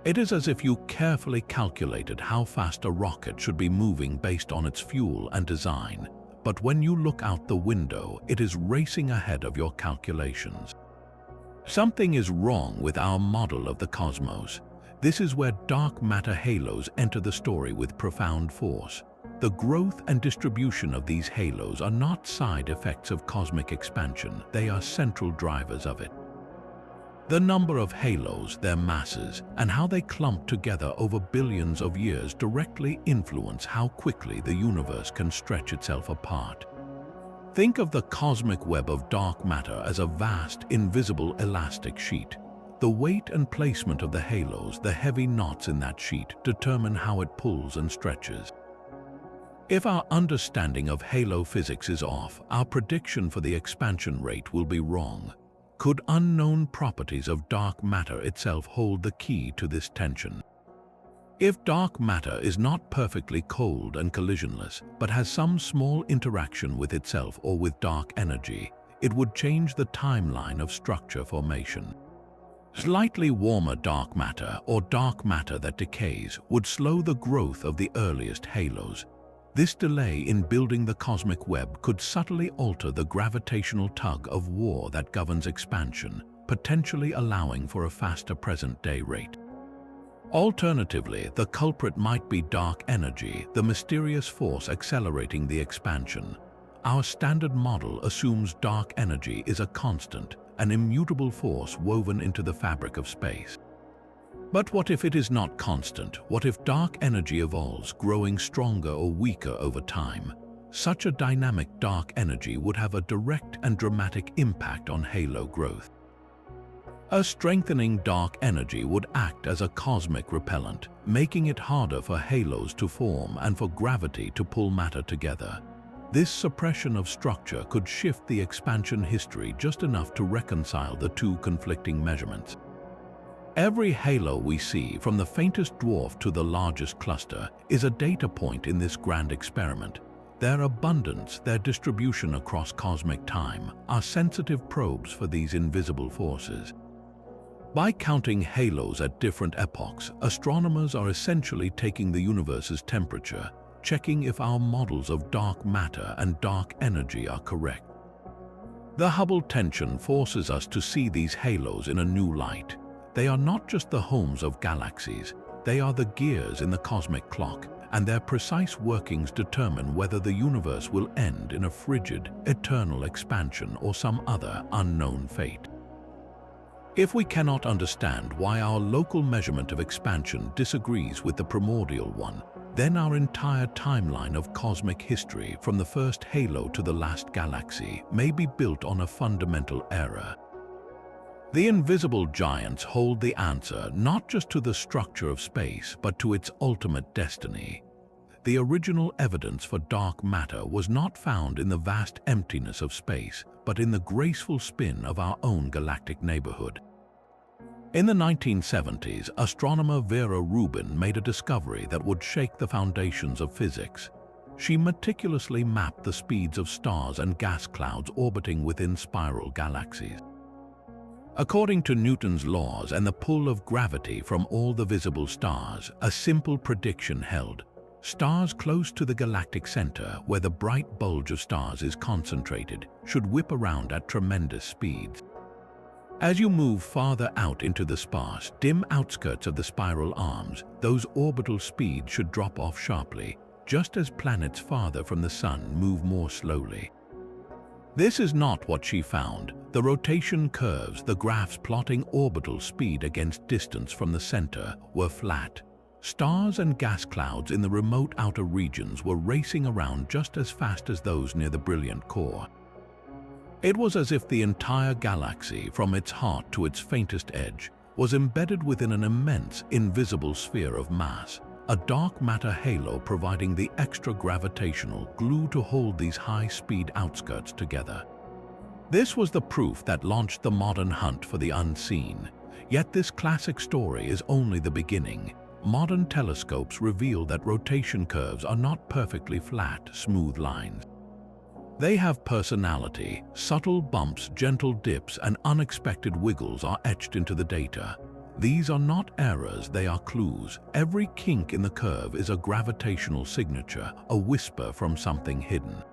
It is as if you carefully calculated how fast a rocket should be moving based on its fuel and design, but when you look out the window, it is racing ahead of your calculations. Something is wrong with our model of the cosmos. This is where dark matter halos enter the story with profound force. The growth and distribution of these halos are not side effects of cosmic expansion, they are central drivers of it. The number of halos, their masses, and how they clump together over billions of years directly influence how quickly the universe can stretch itself apart. Think of the cosmic web of dark matter as a vast, invisible elastic sheet. The weight and placement of the halos, the heavy knots in that sheet, determine how it pulls and stretches. If our understanding of halo physics is off, our prediction for the expansion rate will be wrong. Could unknown properties of dark matter itself hold the key to this tension? If dark matter is not perfectly cold and collisionless, but has some small interaction with itself or with dark energy, it would change the timeline of structure formation. Slightly warmer dark matter, or dark matter that decays, would slow the growth of the earliest halos. This delay in building the cosmic web could subtly alter the gravitational tug of war that governs expansion, potentially allowing for a faster present-day rate. Alternatively, the culprit might be dark energy, the mysterious force accelerating the expansion. Our standard model assumes dark energy is a constant, an immutable force woven into the fabric of space. But what if it is not constant? What if dark energy evolves, growing stronger or weaker over time? Such a dynamic dark energy would have a direct and dramatic impact on halo growth. A strengthening dark energy would act as a cosmic repellent, making it harder for halos to form and for gravity to pull matter together. This suppression of structure could shift the expansion history just enough to reconcile the two conflicting measurements. Every halo we see, from the faintest dwarf to the largest cluster, is a data point in this grand experiment. Their abundance, their distribution across cosmic time, are sensitive probes for these invisible forces. By counting halos at different epochs, astronomers are essentially taking the universe's temperature, checking if our models of dark matter and dark energy are correct. The Hubble tension forces us to see these halos in a new light. They are not just the homes of galaxies, they are the gears in the cosmic clock, and their precise workings determine whether the universe will end in a frigid, eternal expansion or some other unknown fate. If we cannot understand why our local measurement of expansion disagrees with the primordial one, then our entire timeline of cosmic history, from the first halo to the last galaxy, may be built on a fundamental error. The invisible giants hold the answer not just to the structure of space, but to its ultimate destiny. The original evidence for dark matter was not found in the vast emptiness of space, but in the graceful spin of our own galactic neighborhood. In the 1970s, astronomer Vera Rubin made a discovery that would shake the foundations of physics. She meticulously mapped the speeds of stars and gas clouds orbiting within spiral galaxies. According to Newton's laws and the pull of gravity from all the visible stars, a simple prediction held. Stars close to the galactic center, where the bright bulge of stars is concentrated, should whip around at tremendous speeds. As you move farther out into the sparse, dim outskirts of the spiral arms, those orbital speeds should drop off sharply, just as planets farther from the sun move more slowly. This is not what she found. The rotation curves, the graphs plotting orbital speed against distance from the center, were flat. Stars and gas clouds in the remote outer regions were racing around just as fast as those near the brilliant core. It was as if the entire galaxy, from its heart to its faintest edge, was embedded within an immense, invisible sphere of mass, a dark matter halo providing the extra gravitational glue to hold these high-speed outskirts together. This was the proof that launched the modern hunt for the unseen. Yet this classic story is only the beginning. Modern telescopes reveal that rotation curves are not perfectly flat, smooth lines. They have personality. Subtle bumps, gentle dips, and unexpected wiggles are etched into the data. These are not errors, they are clues. Every kink in the curve is a gravitational signature, a whisper from something hidden.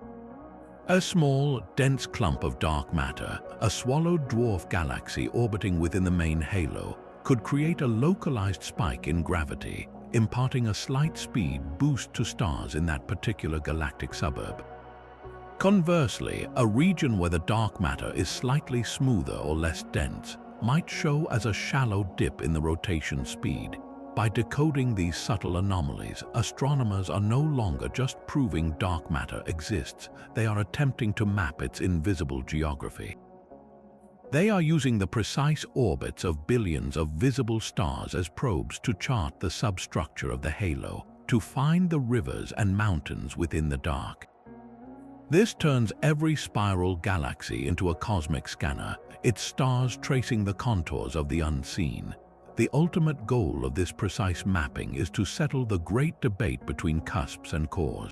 A small, dense clump of dark matter, a swallowed dwarf galaxy orbiting within the main halo, could create a localized spike in gravity. imparting a slight speed boost to stars in that particular galactic suburb. Conversely, a region where the dark matter is slightly smoother or less dense might show as a shallow dip in the rotation speed. By decoding these subtle anomalies, astronomers are no longer just proving dark matter exists, they are attempting to map its invisible geography. They are using the precise orbits of billions of visible stars as probes to chart the substructure of the halo, to find the rivers and mountains within the dark. This turns every spiral galaxy into a cosmic scanner, its stars tracing the contours of the unseen. The ultimate goal of this precise mapping is to settle the great debate between cusps and cores.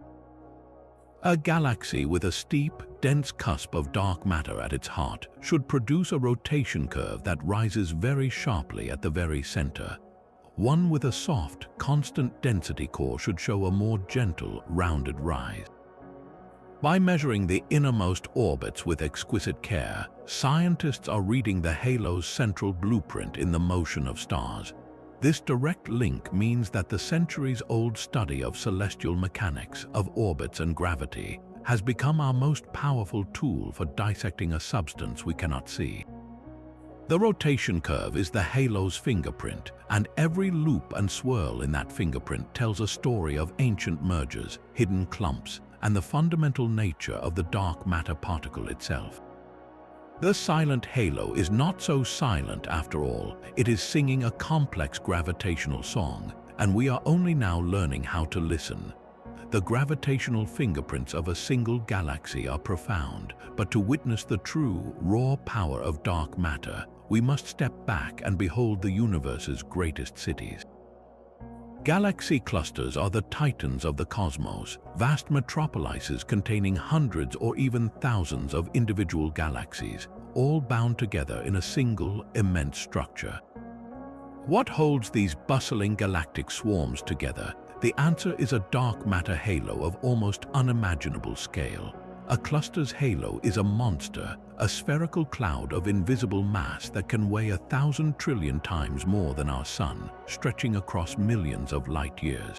A galaxy with a steep, dense cusp of dark matter at its heart should produce a rotation curve that rises very sharply at the very center. One with a soft, constant density core should show a more gentle, rounded rise. By measuring the innermost orbits with exquisite care, scientists are reading the halo's central blueprint in the motion of stars. This direct link means that the centuries-old study of celestial mechanics, of orbits and gravity, has become our most powerful tool for dissecting a substance we cannot see. The rotation curve is the halo's fingerprint, and every loop and swirl in that fingerprint tells a story of ancient mergers, hidden clumps, and the fundamental nature of the dark matter particle itself. The silent halo is not so silent after all. It is singing a complex gravitational song, and we are only now learning how to listen. The gravitational fingerprints of a single galaxy are profound, but to witness the true, raw power of dark matter, we must step back and behold the universe's greatest cities. Galaxy clusters are the titans of the cosmos, vast metropolises containing hundreds or even thousands of individual galaxies, all bound together in a single, immense structure. What holds these bustling galactic swarms together? The answer is a dark matter halo of almost unimaginable scale. A cluster's halo is a monster, a spherical cloud of invisible mass that can weigh 1,000 trillion times more than our Sun, stretching across millions of light years.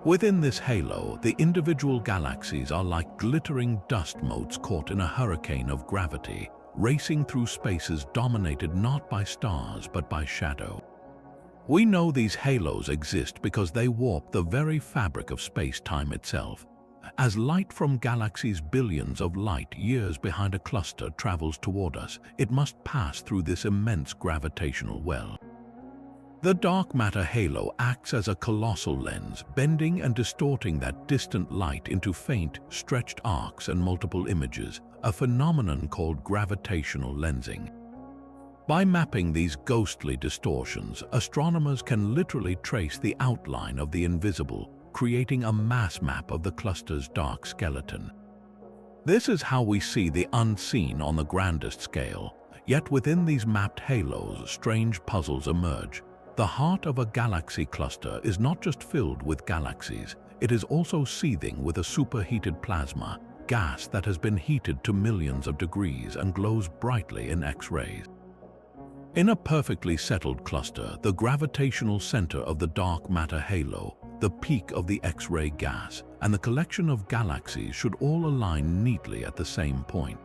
Within this halo, the individual galaxies are like glittering dust motes caught in a hurricane of gravity, racing through spaces dominated not by stars but by shadow. We know these halos exist because they warp the very fabric of space-time itself. As light from galaxies billions of light years behind a cluster travels toward us, it must pass through this immense gravitational well. The dark matter halo acts as a colossal lens, bending and distorting that distant light into faint, stretched arcs and multiple images, a phenomenon called gravitational lensing. By mapping these ghostly distortions, astronomers can literally trace the outline of the invisible, creating a mass map of the cluster's dark skeleton. This is how we see the unseen on the grandest scale. Yet within these mapped halos, strange puzzles emerge. The heart of a galaxy cluster is not just filled with galaxies, it is also seething with a superheated plasma, gas that has been heated to millions of degrees and glows brightly in X-rays. In a perfectly settled cluster, the gravitational center of the dark matter halo, the peak of the X-ray gas, and the collection of galaxies should all align neatly at the same point.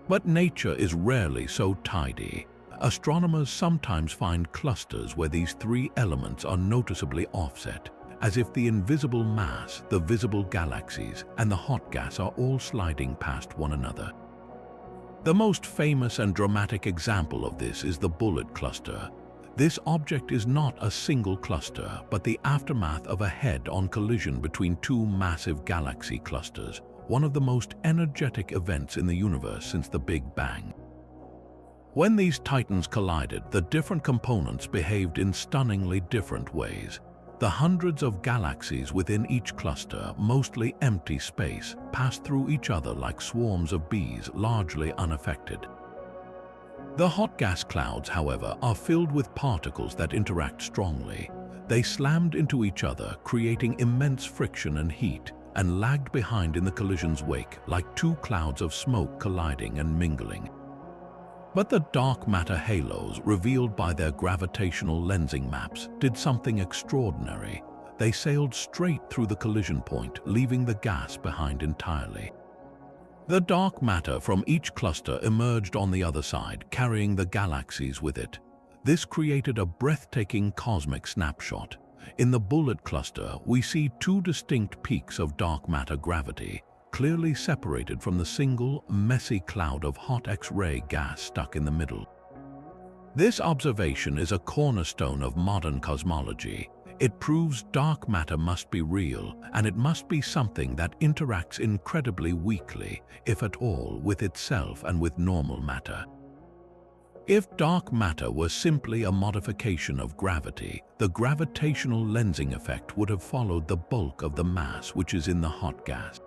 But nature is rarely so tidy. Astronomers sometimes find clusters where these three elements are noticeably offset, as if the invisible mass, the visible galaxies, and the hot gas are all sliding past one another. The most famous and dramatic example of this is the Bullet Cluster. This object is not a single cluster, but the aftermath of a head-on collision between two massive galaxy clusters, one of the most energetic events in the universe since the Big Bang. When these titans collided, the different components behaved in stunningly different ways. The hundreds of galaxies within each cluster, mostly empty space, passed through each other like swarms of bees, largely unaffected. The hot gas clouds, however, are filled with particles that interact strongly. They slammed into each other, creating immense friction and heat, and lagged behind in the collision's wake like two clouds of smoke colliding and mingling. But the dark matter halos revealed by their gravitational lensing maps did something extraordinary. They sailed straight through the collision point, leaving the gas behind entirely. The dark matter from each cluster emerged on the other side, carrying the galaxies with it. This created a breathtaking cosmic snapshot. In the bullet cluster, we see two distinct peaks of dark matter gravity, clearly separated from the single, messy cloud of hot X-ray gas stuck in the middle. This observation is a cornerstone of modern cosmology. It proves dark matter must be real, and it must be something that interacts incredibly weakly, if at all, with itself and with normal matter. If dark matter were simply a modification of gravity, the gravitational lensing effect would have followed the bulk of the mass which is in the hot gas.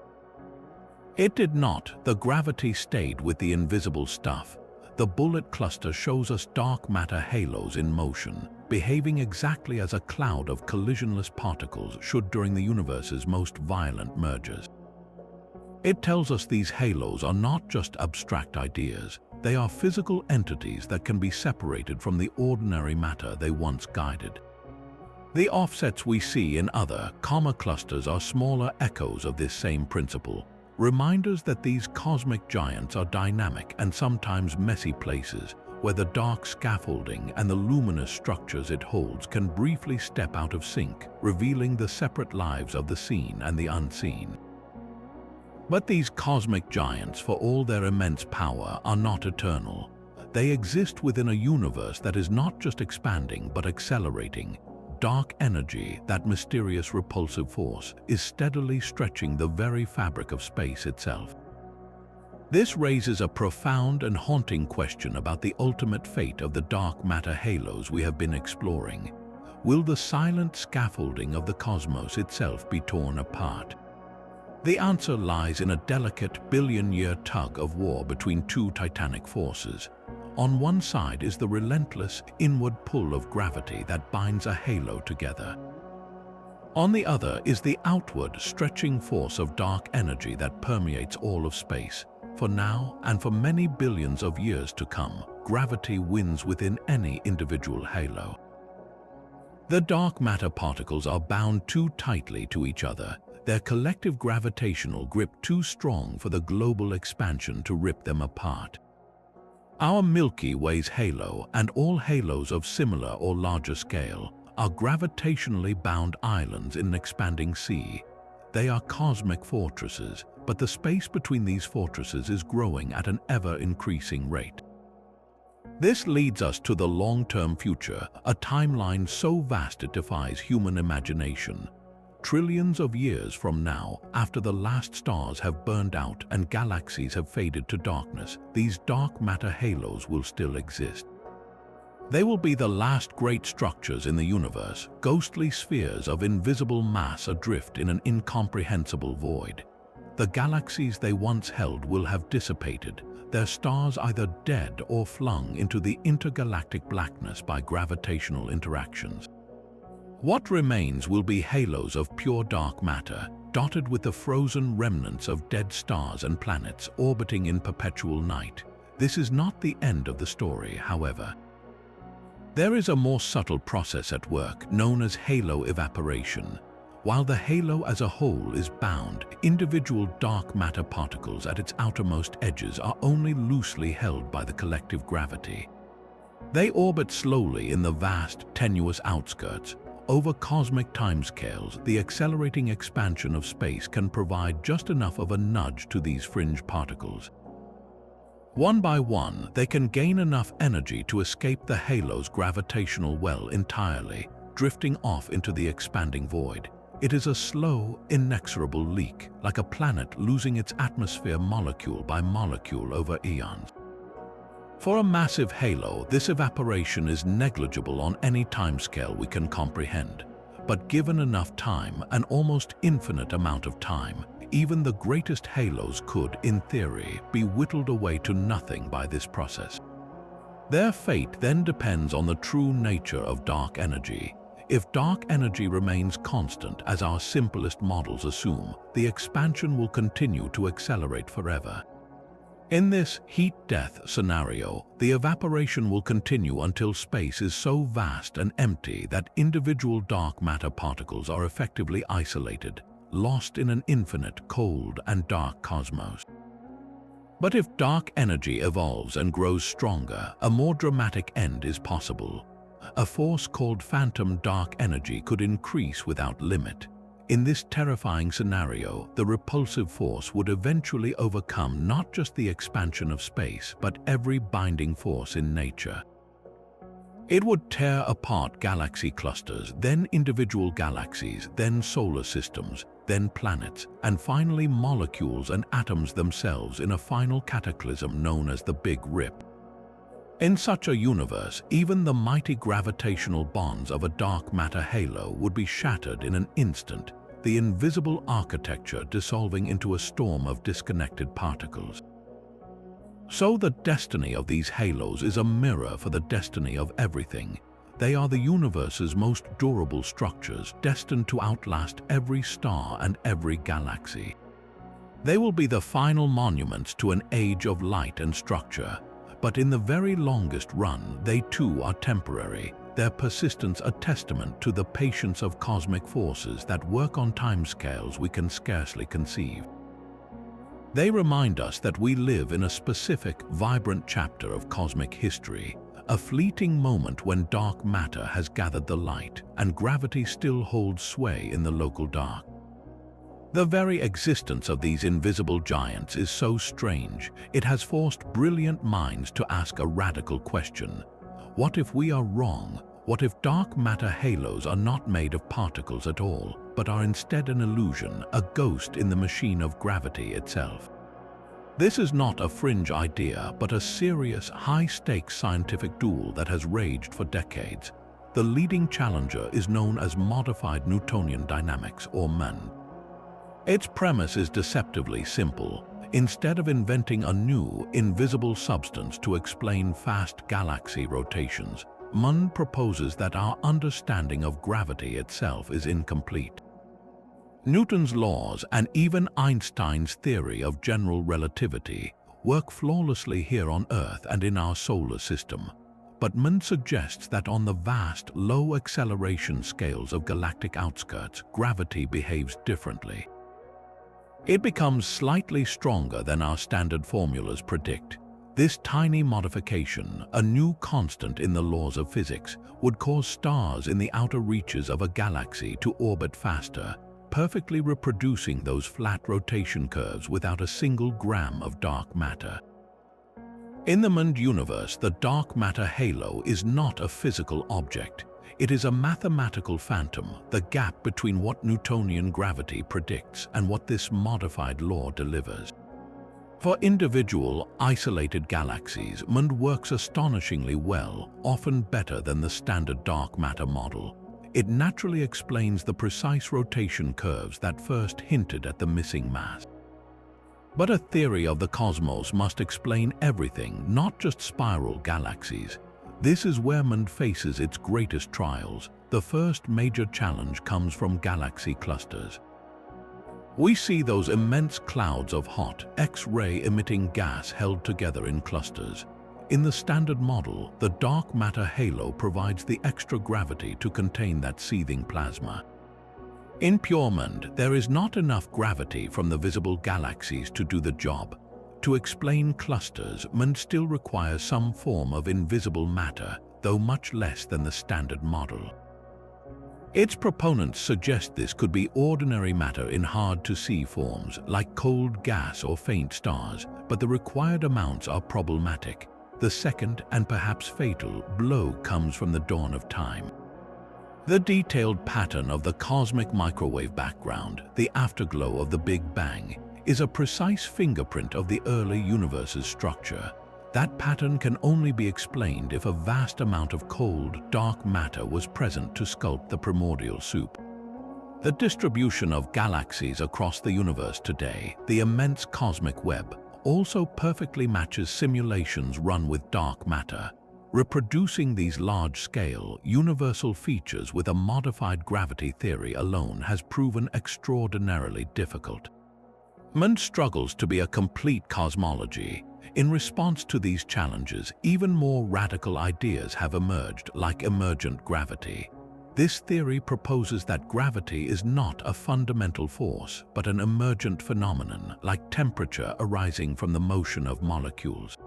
It did not. The gravity stayed with the invisible stuff. The bullet cluster shows us dark matter halos in motion, behaving exactly as a cloud of collisionless particles should during the universe's most violent mergers. It tells us these halos are not just abstract ideas. They are physical entities that can be separated from the ordinary matter they once guided. The offsets we see in other, comma clusters are smaller echoes of this same principle, reminders that these cosmic giants are dynamic and sometimes messy places, where the dark scaffolding and the luminous structures it holds can briefly step out of sync, revealing the separate lives of the seen and the unseen. But these cosmic giants, for all their immense power, are not eternal. They exist within a universe that is not just expanding but accelerating. Dark energy, that mysterious repulsive force, is steadily stretching the very fabric of space itself. This raises a profound and haunting question about the ultimate fate of the dark matter halos we have been exploring. Will the silent scaffolding of the cosmos itself be torn apart? The answer lies in a delicate billion-year tug of war between two titanic forces. On one side is the relentless inward pull of gravity that binds a halo together. On the other is the outward stretching force of dark energy that permeates all of space. For now, and for many billions of years to come, gravity wins within any individual halo. The dark matter particles are bound too tightly to each other, their collective gravitational grip too strong for the global expansion to rip them apart. Our Milky Way's halo, and all halos of similar or larger scale, are gravitationally bound islands in an expanding sea. They are cosmic fortresses, but the space between these fortresses is growing at an ever-increasing rate. This leads us to the long-term future, a timeline so vast it defies human imagination. Trillions of years from now, after the last stars have burned out and galaxies have faded to darkness, these dark matter halos will still exist. They will be the last great structures in the universe, ghostly spheres of invisible mass adrift in an incomprehensible void. The galaxies they once held will have dissipated, their stars either dead or flung into the intergalactic blackness by gravitational interactions. What remains will be halos of pure dark matter, dotted with the frozen remnants of dead stars and planets orbiting in perpetual night. This is not the end of the story, however. There is a more subtle process at work known as halo evaporation. While the halo as a whole is bound, individual dark matter particles at its outermost edges are only loosely held by the collective gravity. They orbit slowly in the vast, tenuous outskirts. Over cosmic timescales, the accelerating expansion of space can provide just enough of a nudge to these fringe particles. One by one, they can gain enough energy to escape the halo's gravitational well entirely, drifting off into the expanding void. It is a slow, inexorable leak, like a planet losing its atmosphere molecule by molecule over eons. For a massive halo, this evaporation is negligible on any timescale we can comprehend. But given enough time, an almost infinite amount of time, even the greatest halos could, in theory, be whittled away to nothing by this process. Their fate then depends on the true nature of dark energy. If dark energy remains constant, as our simplest models assume, the expansion will continue to accelerate forever. In this heat-death scenario, the evaporation will continue until space is so vast and empty that individual dark matter particles are effectively isolated, lost in an infinite, cold and dark cosmos. But if dark energy evolves and grows stronger, a more dramatic end is possible. A force called phantom dark energy could increase without limit. In this terrifying scenario, the repulsive force would eventually overcome not just the expansion of space, but every binding force in nature. It would tear apart galaxy clusters, then individual galaxies, then solar systems, then planets, and finally molecules and atoms themselves in a final cataclysm known as the Big Rip. In such a universe, even the mighty gravitational bonds of a dark matter halo would be shattered in an instant, the invisible architecture dissolving into a storm of disconnected particles. So the destiny of these halos is a mirror for the destiny of everything. They are the universe's most durable structures, destined to outlast every star and every galaxy. They will be the final monuments to an age of light and structure. But in the very longest run, they too are temporary, their persistence a testament to the patience of cosmic forces that work on timescales we can scarcely conceive. They remind us that we live in a specific, vibrant chapter of cosmic history, a fleeting moment when dark matter has gathered the light and gravity still holds sway in the local dark. The very existence of these invisible giants is so strange, it has forced brilliant minds to ask a radical question. What if we are wrong? What if dark matter halos are not made of particles at all, but are instead an illusion, a ghost in the machine of gravity itself? This is not a fringe idea, but a serious, high-stakes scientific duel that has raged for decades. The leading challenger is known as modified Newtonian dynamics, or MOND. Its premise is deceptively simple. Instead of inventing a new, invisible substance to explain fast galaxy rotations, MOND proposes that our understanding of gravity itself is incomplete. Newton's laws and even Einstein's theory of general relativity work flawlessly here on Earth and in our solar system. But MOND suggests that on the vast, low acceleration scales of galactic outskirts, gravity behaves differently. It becomes slightly stronger than our standard formulas predict. This tiny modification, a new constant in the laws of physics, would cause stars in the outer reaches of a galaxy to orbit faster, perfectly reproducing those flat rotation curves without a single gram of dark matter. In the MOND universe, the dark matter halo is not a physical object. It is a mathematical phantom, the gap between what Newtonian gravity predicts and what this modified law delivers. For individual, isolated galaxies, MOND works astonishingly well, often better than the standard dark matter model. It naturally explains the precise rotation curves that first hinted at the missing mass. But a theory of the cosmos must explain everything, not just spiral galaxies. This is where MOND faces its greatest trials. The first major challenge comes from galaxy clusters. We see those immense clouds of hot, X-ray emitting gas held together in clusters. In the standard model, the dark matter halo provides the extra gravity to contain that seething plasma. In pure MOND, there is not enough gravity from the visible galaxies to do the job. To explain clusters, MOND still requires some form of invisible matter, though much less than the standard model. Its proponents suggest this could be ordinary matter in hard-to-see forms, like cold gas or faint stars, but the required amounts are problematic. The second, and perhaps fatal, blow comes from the dawn of time. The detailed pattern of the cosmic microwave background, the afterglow of the Big Bang, is a precise fingerprint of the early universe's structure. That pattern can only be explained if a vast amount of cold, dark matter was present to sculpt the primordial soup. The distribution of galaxies across the universe today, the immense cosmic web, also perfectly matches simulations run with dark matter. Reproducing these large-scale, universal features with a modified gravity theory alone has proven extraordinarily difficult. MOND struggles to be a complete cosmology. In response to these challenges, even more radical ideas have emerged, like emergent gravity. This theory proposes that gravity is not a fundamental force, but an emergent phenomenon, like temperature arising from the motion of molecules.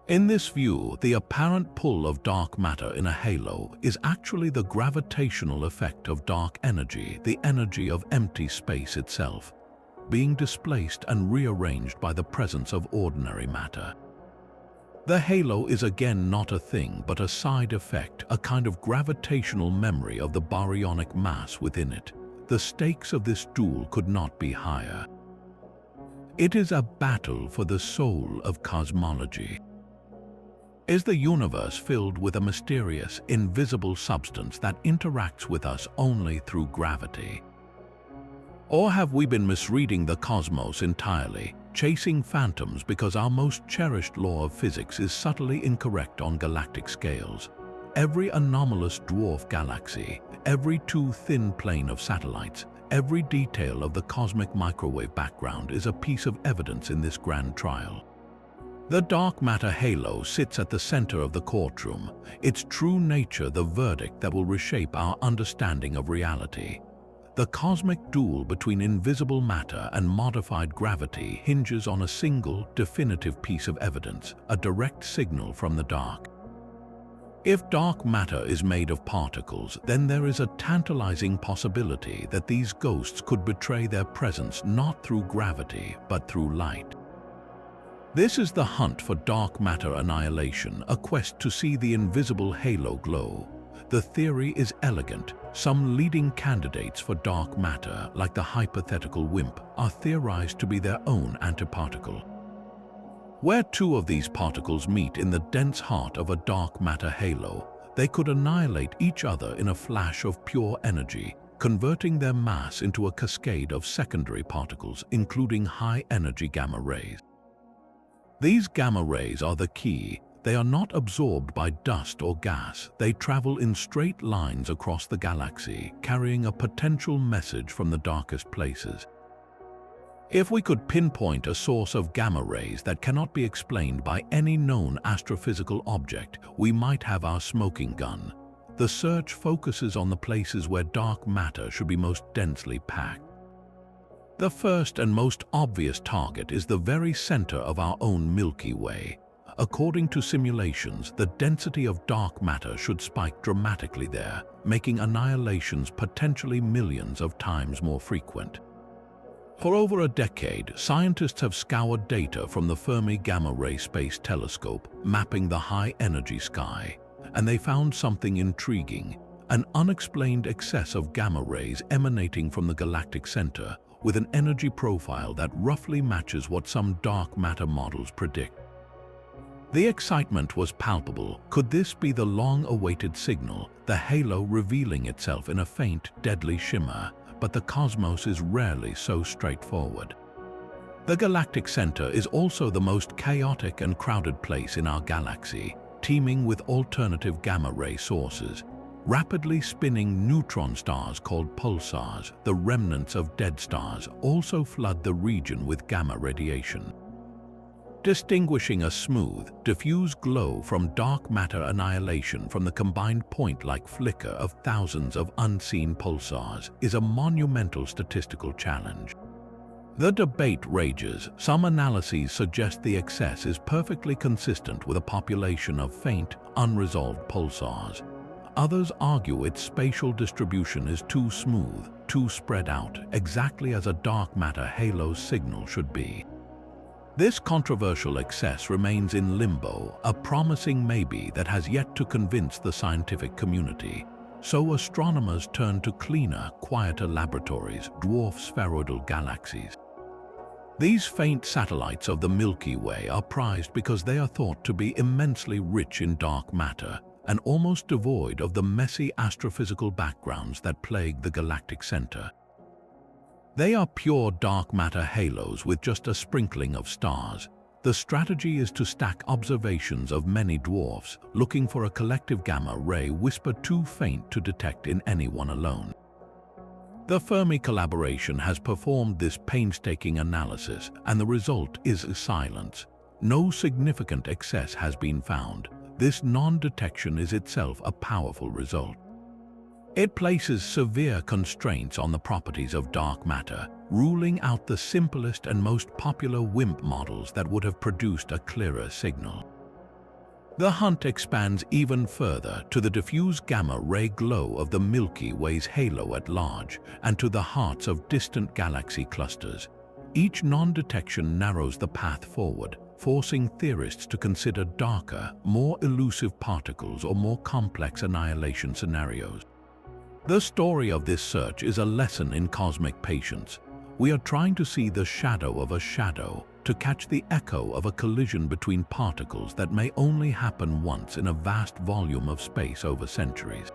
In this view, the apparent pull of dark matter in a halo is actually the gravitational effect of dark energy, the energy of empty space itself, being displaced and rearranged by the presence of ordinary matter. The halo is again not a thing, but a side effect, a kind of gravitational memory of the baryonic mass within it. The stakes of this duel could not be higher. It is a battle for the soul of cosmology. Is the universe filled with a mysterious, invisible substance that interacts with us only through gravity? Or have we been misreading the cosmos entirely, chasing phantoms because our most cherished law of physics is subtly incorrect on galactic scales? Every anomalous dwarf galaxy, every too thin plane of satellites, every detail of the cosmic microwave background is a piece of evidence in this grand trial. The dark matter halo sits at the center of the courtroom, its true nature the verdict that will reshape our understanding of reality. The cosmic duel between invisible matter and modified gravity hinges on a single, definitive piece of evidence, a direct signal from the dark. If dark matter is made of particles, then there is a tantalizing possibility that these ghosts could betray their presence not through gravity, but through light. This is the hunt for dark matter annihilation, a quest to see the invisible halo glow. The theory is elegant. Some leading candidates for dark matter, like the hypothetical WIMP, are theorized to be their own antiparticle. Where two of these particles meet in the dense heart of a dark matter halo, they could annihilate each other in a flash of pure energy, converting their mass into a cascade of secondary particles, including high-energy gamma rays. These gamma rays are the key. They are not absorbed by dust or gas. They travel in straight lines across the galaxy, carrying a potential message from the darkest places. If we could pinpoint a source of gamma rays that cannot be explained by any known astrophysical object, we might have our smoking gun. The search focuses on the places where dark matter should be most densely packed. The first and most obvious target is the very center of our own Milky Way. According to simulations, the density of dark matter should spike dramatically there, making annihilations potentially millions of times more frequent. For over a decade, scientists have scoured data from the Fermi Gamma Ray Space Telescope, mapping the high-energy sky, and they found something intriguing: an unexplained excess of gamma rays emanating from the galactic center, with an energy profile that roughly matches what some dark matter models predict. The excitement was palpable. Could this be the long-awaited signal, the halo revealing itself in a faint, deadly shimmer? But the cosmos is rarely so straightforward. The galactic center is also the most chaotic and crowded place in our galaxy, teeming with alternative gamma-ray sources. Rapidly spinning neutron stars called pulsars, the remnants of dead stars, also flood the region with gamma radiation. Distinguishing a smooth, diffuse glow from dark matter annihilation from the combined point-like flicker of thousands of unseen pulsars is a monumental statistical challenge. The debate rages. Some analyses suggest the excess is perfectly consistent with a population of faint, unresolved pulsars. Others argue its spatial distribution is too smooth, too spread out, exactly as a dark matter halo's signal should be. This controversial excess remains in limbo, a promising maybe that has yet to convince the scientific community. So astronomers turn to cleaner, quieter laboratories, dwarf spheroidal galaxies. These faint satellites of the Milky Way are prized because they are thought to be immensely rich in dark matter and almost devoid of the messy astrophysical backgrounds that plague the galactic center. They are pure dark matter halos with just a sprinkling of stars. The strategy is to stack observations of many dwarfs, looking for a collective gamma ray whisper too faint to detect in any one alone. The Fermi collaboration has performed this painstaking analysis, and the result is silence. No significant excess has been found. This non-detection is itself a powerful result. It places severe constraints on the properties of dark matter, ruling out the simplest and most popular WIMP models that would have produced a clearer signal. The hunt expands even further to the diffuse gamma-ray glow of the Milky Way's halo at large and to the hearts of distant galaxy clusters. Each non-detection narrows the path forward, forcing theorists to consider darker, more elusive particles or more complex annihilation scenarios. The story of this search is a lesson in cosmic patience. We are trying to see the shadow of a shadow, to catch the echo of a collision between particles that may only happen once in a vast volume of space over centuries.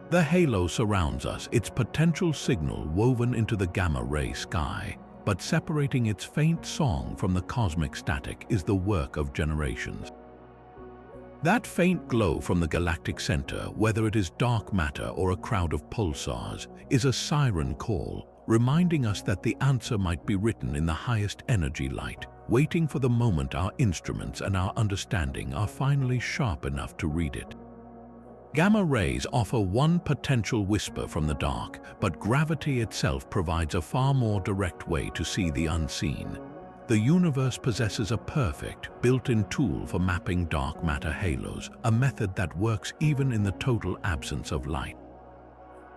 The halo surrounds us, its potential signal woven into the gamma-ray sky, but separating its faint song from the cosmic static is the work of generations. That faint glow from the galactic center, whether it is dark matter or a crowd of pulsars, is a siren call, reminding us that the answer might be written in the highest energy light, waiting for the moment our instruments and our understanding are finally sharp enough to read it. Gamma rays offer one potential whisper from the dark, but gravity itself provides a far more direct way to see the unseen. The universe possesses a perfect, built-in tool for mapping dark matter halos, a method that works even in the total absence of light.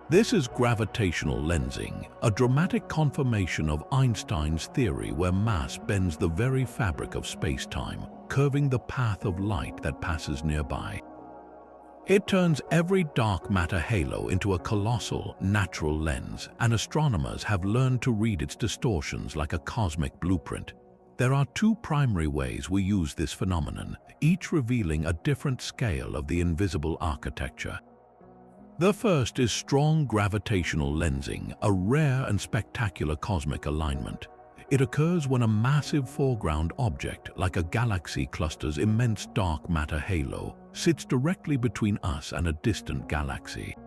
This is gravitational lensing, a dramatic confirmation of Einstein's theory where mass bends the very fabric of space-time, curving the path of light that passes nearby. It turns every dark matter halo into a colossal, natural lens, and astronomers have learned to read its distortions like a cosmic blueprint. There are two primary ways we use this phenomenon, each revealing a different scale of the invisible architecture. The first is strong gravitational lensing, a rare and spectacular cosmic alignment. It occurs when a massive foreground object, like a galaxy cluster's immense dark matter halo, sits directly between us and a distant galaxy.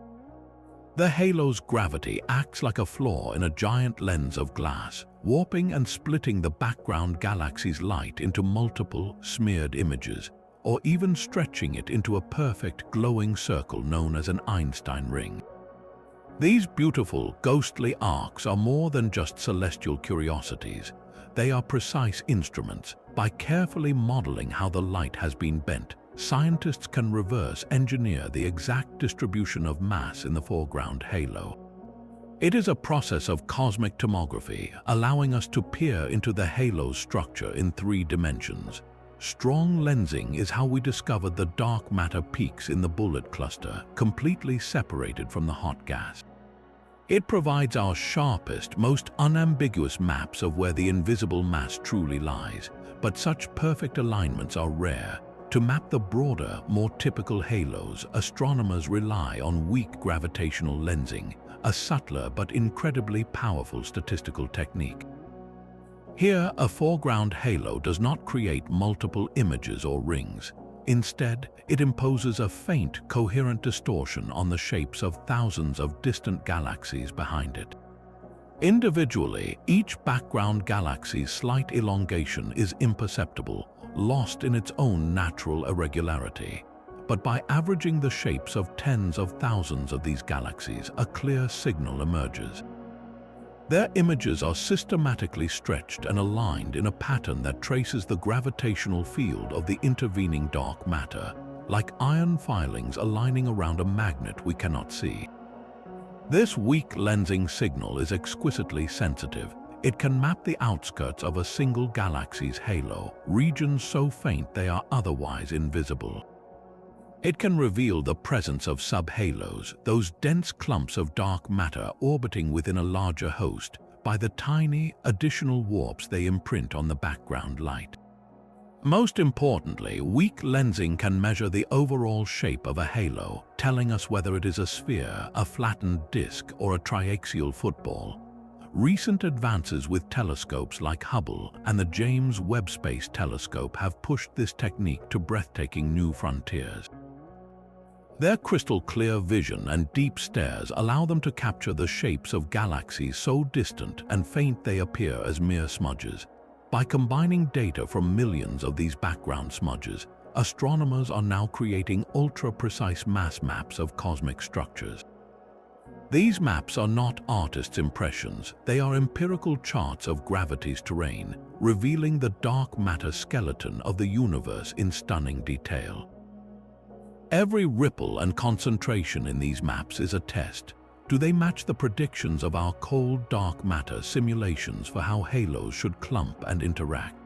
The halo's gravity acts like a flaw in a giant lens of glass, warping and splitting the background galaxy's light into multiple, smeared images, or even stretching it into a perfect glowing circle known as an Einstein ring. These beautiful, ghostly arcs are more than just celestial curiosities. They are precise instruments. By carefully modeling how the light has been bent, scientists can reverse engineer the exact distribution of mass in the foreground halo. It is a process of cosmic tomography, allowing us to peer into the halo's structure in 3 dimensions. Strong lensing is how we discovered the dark matter peaks in the bullet cluster, completely separated from the hot gas. It provides our sharpest, most unambiguous maps of where the invisible mass truly lies, but such perfect alignments are rare. To map the broader, more typical halos, astronomers rely on weak gravitational lensing, a subtler but incredibly powerful statistical technique. Here, a foreground halo does not create multiple images or rings. Instead, it imposes a faint, coherent distortion on the shapes of thousands of distant galaxies behind it. Individually, each background galaxy's slight elongation is imperceptible, lost in its own natural irregularity. But by averaging the shapes of tens of thousands of these galaxies, a clear signal emerges. Their images are systematically stretched and aligned in a pattern that traces the gravitational field of the intervening dark matter, like iron filings aligning around a magnet we cannot see. This weak lensing signal is exquisitely sensitive. It can map the outskirts of a single galaxy's halo, regions so faint they are otherwise invisible. It can reveal the presence of subhalos, those dense clumps of dark matter orbiting within a larger host, by the tiny, additional warps they imprint on the background light. Most importantly, weak lensing can measure the overall shape of a halo, telling us whether it is a sphere, a flattened disk, or a triaxial football. Recent advances with telescopes like Hubble and the James Webb Space Telescope have pushed this technique to breathtaking new frontiers. Their crystal-clear vision and deep stares allow them to capture the shapes of galaxies so distant and faint they appear as mere smudges. By combining data from millions of these background smudges, astronomers are now creating ultra-precise mass maps of cosmic structures. These maps are not artists' impressions, they are empirical charts of gravity's terrain, revealing the dark matter skeleton of the universe in stunning detail. Every ripple and concentration in these maps is a test. Do they match the predictions of our cold dark matter simulations for how halos should clump and interact?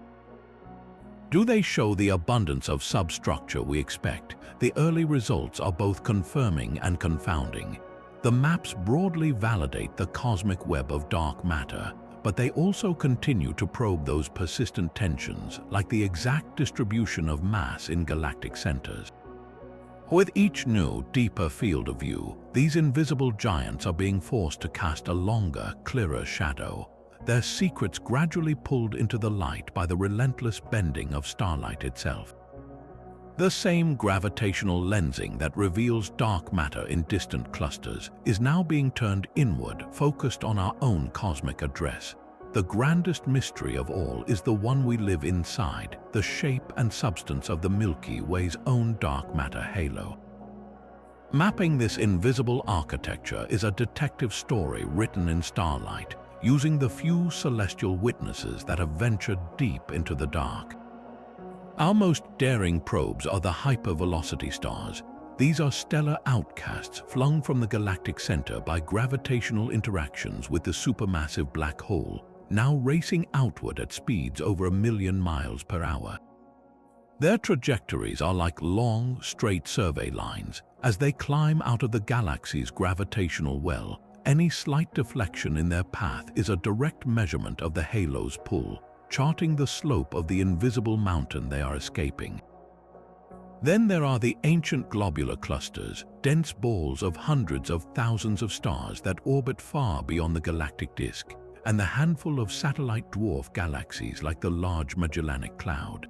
Do they show the abundance of substructure we expect? The early results are both confirming and confounding. The maps broadly validate the cosmic web of dark matter, but they also continue to probe those persistent tensions, like the exact distribution of mass in galactic centers. With each new, deeper field of view, these invisible giants are being forced to cast a longer, clearer shadow, their secrets gradually pulled into the light by the relentless bending of starlight itself. The same gravitational lensing that reveals dark matter in distant clusters is now being turned inward, focused on our own cosmic address. The grandest mystery of all is the one we live inside, the shape and substance of the Milky Way's own dark matter halo. Mapping this invisible architecture is a detective story written in starlight, using the few celestial witnesses that have ventured deep into the dark. Our most daring probes are the hypervelocity stars. These are stellar outcasts flung from the galactic center by gravitational interactions with the supermassive black hole, now racing outward at speeds over 1 million miles per hour. Their trajectories are like long, straight survey lines. As they climb out of the galaxy's gravitational well, any slight deflection in their path is a direct measurement of the halo's pull, charting the slope of the invisible mountain they are escaping. Then there are the ancient globular clusters, dense balls of hundreds of thousands of stars that orbit far beyond the galactic disk, and the handful of satellite dwarf galaxies like the Large Magellanic Cloud.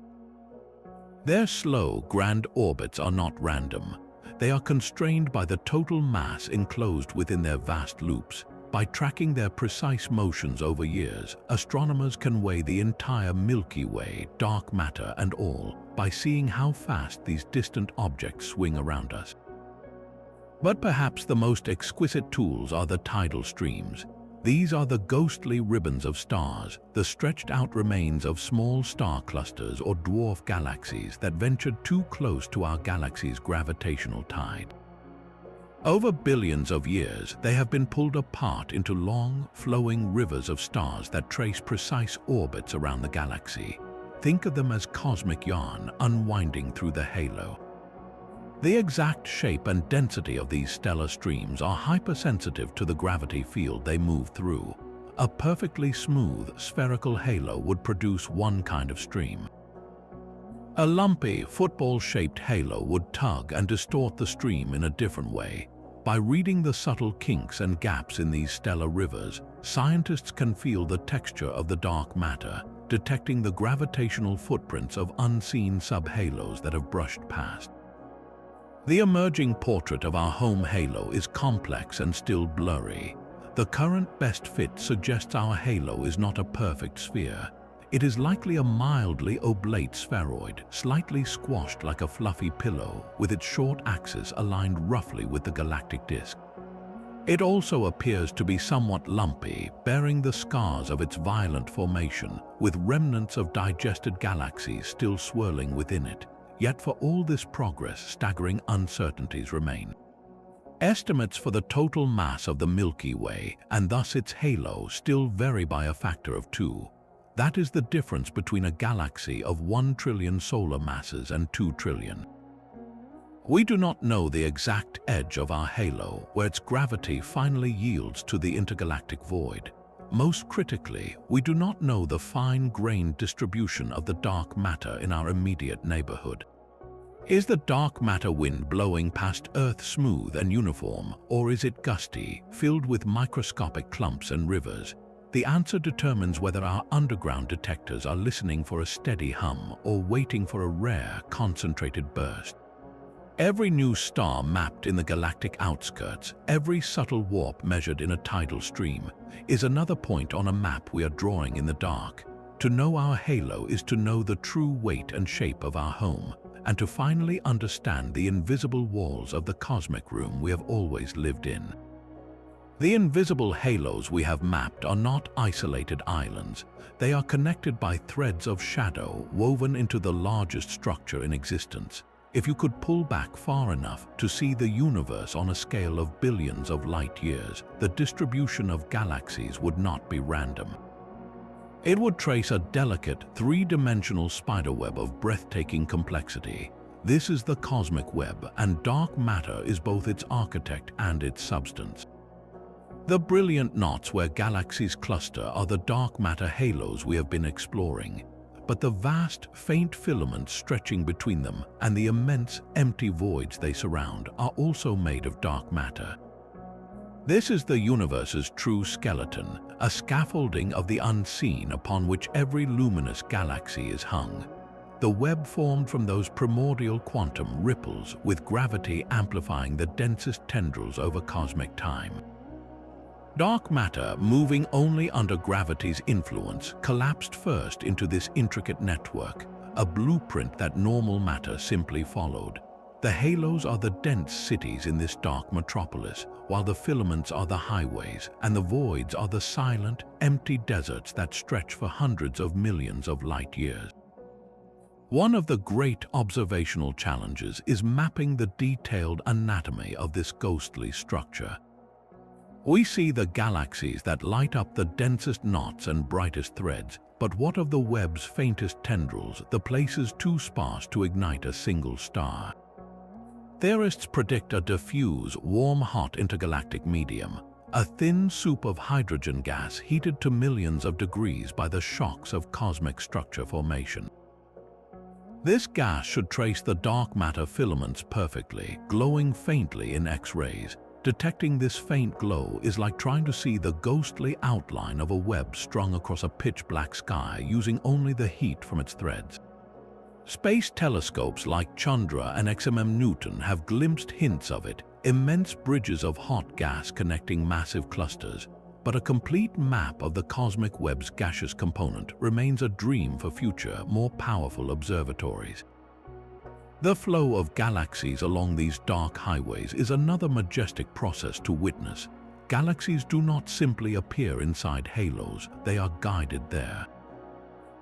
Their slow, grand orbits are not random. They are constrained by the total mass enclosed within their vast loops. By tracking their precise motions over years, astronomers can weigh the entire Milky Way, dark matter and all, by seeing how fast these distant objects swing around us. But perhaps the most exquisite tools are the tidal streams. These are the ghostly ribbons of stars, the stretched-out remains of small star clusters or dwarf galaxies that ventured too close to our galaxy's gravitational tide. Over billions of years, they have been pulled apart into long, flowing rivers of stars that trace precise orbits around the galaxy. Think of them as cosmic yarn unwinding through the halo. The exact shape and density of these stellar streams are hypersensitive to the gravity field they move through. A perfectly smooth, spherical halo would produce one kind of stream. A lumpy, football-shaped halo would tug and distort the stream in a different way. By reading the subtle kinks and gaps in these stellar rivers, scientists can feel the texture of the dark matter, detecting the gravitational footprints of unseen subhalos that have brushed past. The emerging portrait of our home halo is complex and still blurry. The current best fit suggests our halo is not a perfect sphere. It is likely a mildly oblate spheroid, slightly squashed like a fluffy pillow, with its short axis aligned roughly with the galactic disk. It also appears to be somewhat lumpy, bearing the scars of its violent formation, with remnants of digested galaxies still swirling within it. Yet for all this progress, staggering uncertainties remain. Estimates for the total mass of the Milky Way, and thus its halo, still vary by a factor of 2. That is the difference between a galaxy of 1 trillion solar masses and 2 trillion. We do not know the exact edge of our halo, where its gravity finally yields to the intergalactic void. Most critically, we do not know the fine-grained distribution of the dark matter in our immediate neighborhood. Is the dark matter wind blowing past Earth smooth and uniform, or is it gusty, filled with microscopic clumps and rivers? The answer determines whether our underground detectors are listening for a steady hum or waiting for a rare, concentrated burst. Every new star mapped in the galactic outskirts, every subtle warp measured in a tidal stream, is another point on a map we are drawing in the dark. To know our halo is to know the true weight and shape of our home, and to finally understand the invisible walls of the cosmic room we have always lived in. The invisible halos we have mapped are not isolated islands. They are connected by threads of shadow woven into the largest structure in existence. If you could pull back far enough to see the universe on a scale of billions of light years, the distribution of galaxies would not be random. It would trace a delicate, three-dimensional spiderweb of breathtaking complexity. This is the cosmic web, and dark matter is both its architect and its substance. The brilliant knots where galaxies cluster are the dark matter halos we have been exploring. But the vast, faint filaments stretching between them and the immense, empty voids they surround are also made of dark matter. This is the universe's true skeleton, a scaffolding of the unseen upon which every luminous galaxy is hung. The web formed from those primordial quantum ripples, with gravity amplifying the densest tendrils over cosmic time. Dark matter, moving only under gravity's influence, collapsed first into this intricate network, a blueprint that normal matter simply followed. The halos are the dense cities in this dark metropolis, while the filaments are the highways, and the voids are the silent, empty deserts that stretch for hundreds of millions of light years. One of the great observational challenges is mapping the detailed anatomy of this ghostly structure. We see the galaxies that light up the densest knots and brightest threads, but what of the web's faintest tendrils, the places too sparse to ignite a single star? Theorists predict a diffuse, warm-hot intergalactic medium, a thin soup of hydrogen gas heated to millions of degrees by the shocks of cosmic structure formation. This gas should trace the dark matter filaments perfectly, glowing faintly in X-rays. Detecting this faint glow is like trying to see the ghostly outline of a web strung across a pitch-black sky using only the heat from its threads. Space telescopes like Chandra and XMM Newton have glimpsed hints of it, immense bridges of hot gas connecting massive clusters. But a complete map of the cosmic web's gaseous component remains a dream for future, more powerful observatories. The flow of galaxies along these dark highways is another majestic process to witness. Galaxies do not simply appear inside halos, they are guided there.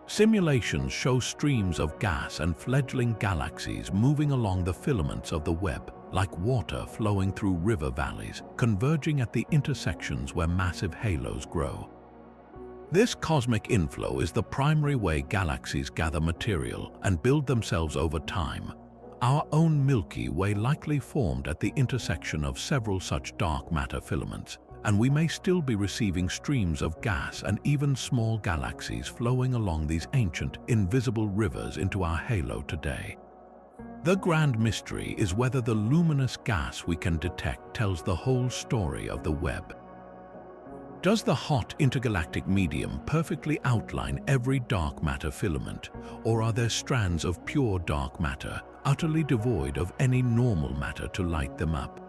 Simulations show streams of gas and fledgling galaxies moving along the filaments of the web, like water flowing through river valleys, converging at the intersections where massive halos grow. This cosmic inflow is the primary way galaxies gather material and build themselves over time. Our own Milky Way likely formed at the intersection of several such dark matter filaments, and we may still be receiving streams of gas and even small galaxies flowing along these ancient, invisible rivers into our halo today. The grand mystery is whether the luminous gas we can detect tells the whole story of the web. Does the hot intergalactic medium perfectly outline every dark matter filament, or are there strands of pure dark matter, utterly devoid of any normal matter to light them up?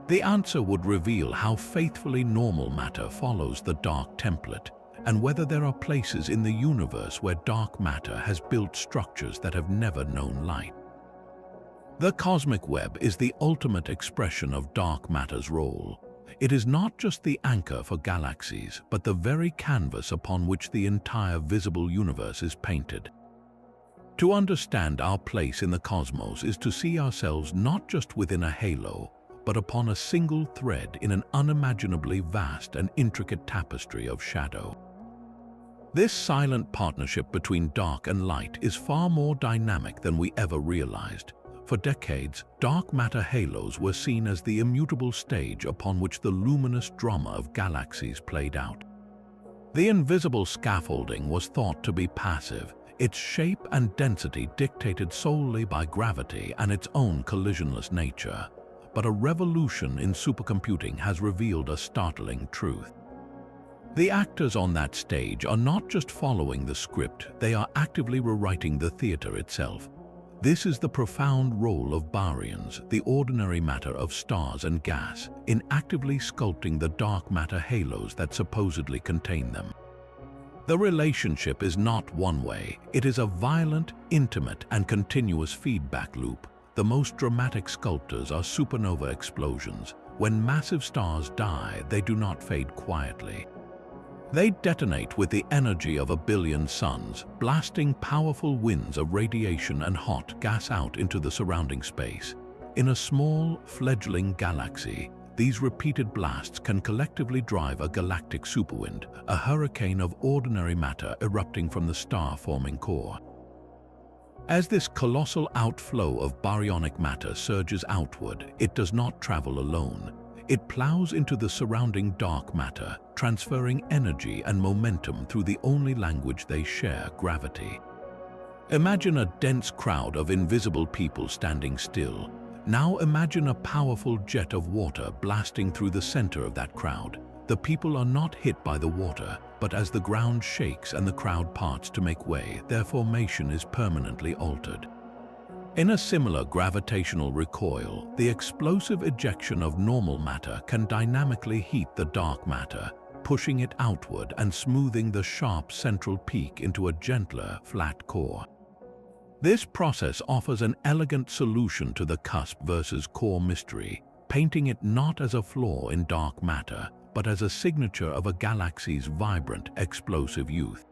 The answer would reveal how faithfully normal matter follows the dark template, and whether there are places in the universe where dark matter has built structures that have never known light. The cosmic web is the ultimate expression of dark matter's role. It is not just the anchor for galaxies, but the very canvas upon which the entire visible universe is painted. To understand our place in the cosmos is to see ourselves not just within a halo, but upon a single thread in an unimaginably vast and intricate tapestry of shadow. This silent partnership between dark and light is far more dynamic than we ever realized. For decades, dark matter halos were seen as the immutable stage upon which the luminous drama of galaxies played out. The invisible scaffolding was thought to be passive, its shape and density dictated solely by gravity and its own collisionless nature. But a revolution in supercomputing has revealed a startling truth. The actors on that stage are not just following the script, they are actively rewriting the theater itself. This is the profound role of baryons, the ordinary matter of stars and gas, in actively sculpting the dark matter halos that supposedly contain them. The relationship is not one-way. It is a violent, intimate, and continuous feedback loop. The most dramatic sculptors are supernova explosions. When massive stars die, they do not fade quietly. They detonate with the energy of a billion suns, blasting powerful winds of radiation and hot gas out into the surrounding space. In a small, fledgling galaxy, these repeated blasts can collectively drive a galactic superwind, a hurricane of ordinary matter erupting from the star-forming core. As this colossal outflow of baryonic matter surges outward, it does not travel alone. It plows into the surrounding dark matter, transferring energy and momentum through the only language they share, gravity. Imagine a dense crowd of invisible people standing still. Now imagine a powerful jet of water blasting through the center of that crowd. The people are not hit by the water, but as the ground shakes and the crowd parts to make way, their formation is permanently altered. In a similar gravitational recoil, the explosive ejection of normal matter can dynamically heat the dark matter, pushing it outward and smoothing the sharp central peak into a gentler, flat core. This process offers an elegant solution to the cusp versus core mystery, painting it not as a flaw in dark matter, but as a signature of a galaxy's vibrant, explosive youth.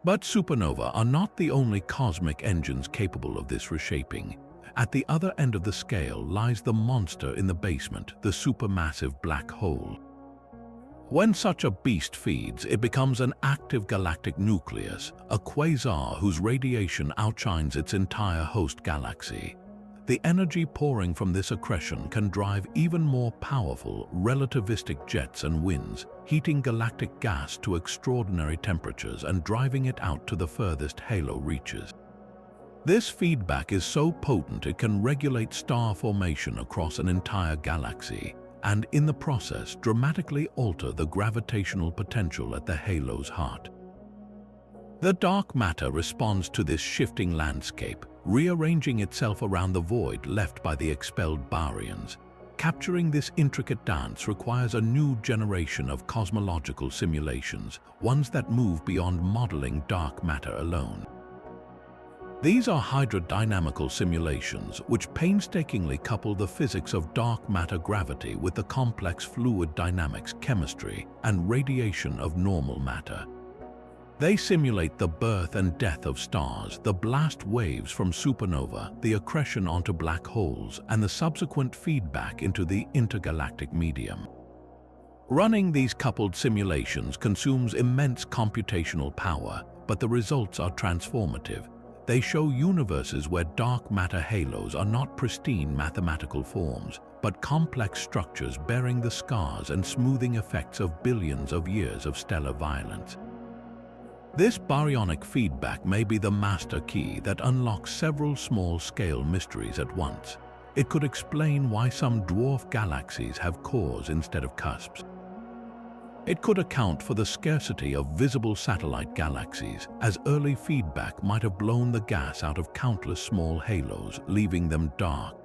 But supernovae are not the only cosmic engines capable of this reshaping. At the other end of the scale lies the monster in the basement, the supermassive black hole. When such a beast feeds, it becomes an active galactic nucleus, a quasar whose radiation outshines its entire host galaxy. The energy pouring from this accretion can drive even more powerful relativistic jets and winds, heating galactic gas to extraordinary temperatures and driving it out to the furthest halo reaches. This feedback is so potent it can regulate star formation across an entire galaxy, and in the process dramatically alter the gravitational potential at the halo's heart. The dark matter responds to this shifting landscape, rearranging itself around the void left by the expelled baryons. Capturing this intricate dance requires a new generation of cosmological simulations, ones that move beyond modeling dark matter alone. These are hydrodynamical simulations which painstakingly couple the physics of dark matter gravity with the complex fluid dynamics, chemistry, and radiation of normal matter. They simulate the birth and death of stars, the blast waves from supernova, the accretion onto black holes, and the subsequent feedback into the intergalactic medium. Running these coupled simulations consumes immense computational power, but the results are transformative. They show universes where dark matter halos are not pristine mathematical forms, but complex structures bearing the scars and smoothing effects of billions of years of stellar violence. This baryonic feedback may be the master key that unlocks several small-scale mysteries at once. It could explain why some dwarf galaxies have cores instead of cusps. It could account for the scarcity of visible satellite galaxies, as early feedback might have blown the gas out of countless small halos, leaving them dark.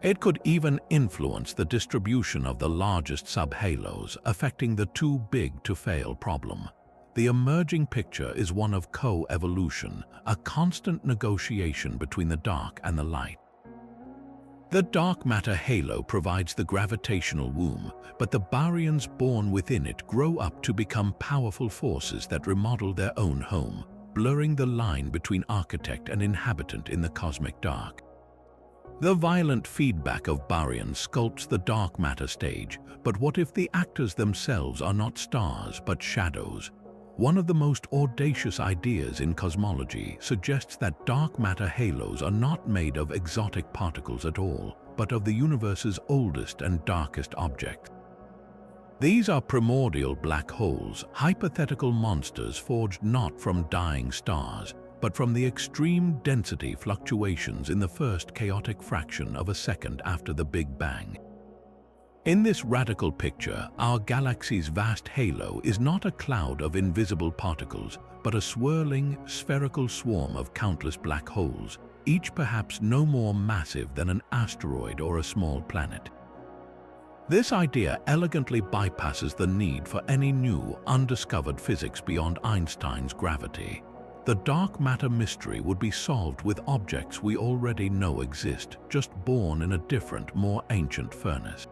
It could even influence the distribution of the largest subhalos, affecting the too-big-to-fail problem. The emerging picture is one of co-evolution, a constant negotiation between the dark and the light. The dark matter halo provides the gravitational womb, but the baryons born within it grow up to become powerful forces that remodel their own home, blurring the line between architect and inhabitant in the cosmic dark. The violent feedback of baryons sculpts the dark matter stage, but what if the actors themselves are not stars but shadows? One of the most audacious ideas in cosmology suggests that dark matter halos are not made of exotic particles at all, but of the universe's oldest and darkest objects. These are primordial black holes, hypothetical monsters forged not from dying stars, but from the extreme density fluctuations in the first chaotic fraction of a second after the Big Bang. In this radical picture, our galaxy's vast halo is not a cloud of invisible particles, but a swirling, spherical swarm of countless black holes, each perhaps no more massive than an asteroid or a small planet. This idea elegantly bypasses the need for any new, undiscovered physics beyond Einstein's gravity. The dark matter mystery would be solved with objects we already know exist, just born in a different, more ancient furnace.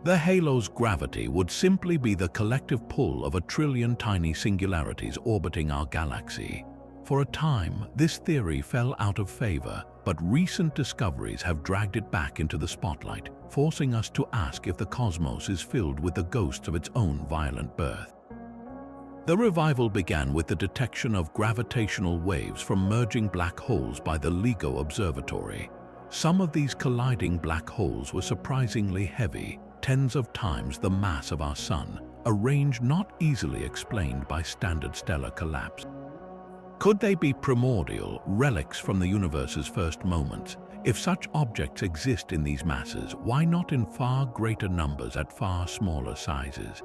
The halo's gravity would simply be the collective pull of 1 trillion tiny singularities orbiting our galaxy. For a time, this theory fell out of favor, but recent discoveries have dragged it back into the spotlight, forcing us to ask if the cosmos is filled with the ghosts of its own violent birth. The revival began with the detection of gravitational waves from merging black holes by the LIGO Observatory. Some of these colliding black holes were surprisingly heavy, tens of times the mass of our Sun, a range not easily explained by standard stellar collapse. Could they be primordial, relics from the universe's first moments? If such objects exist in these masses, why not in far greater numbers at far smaller sizes?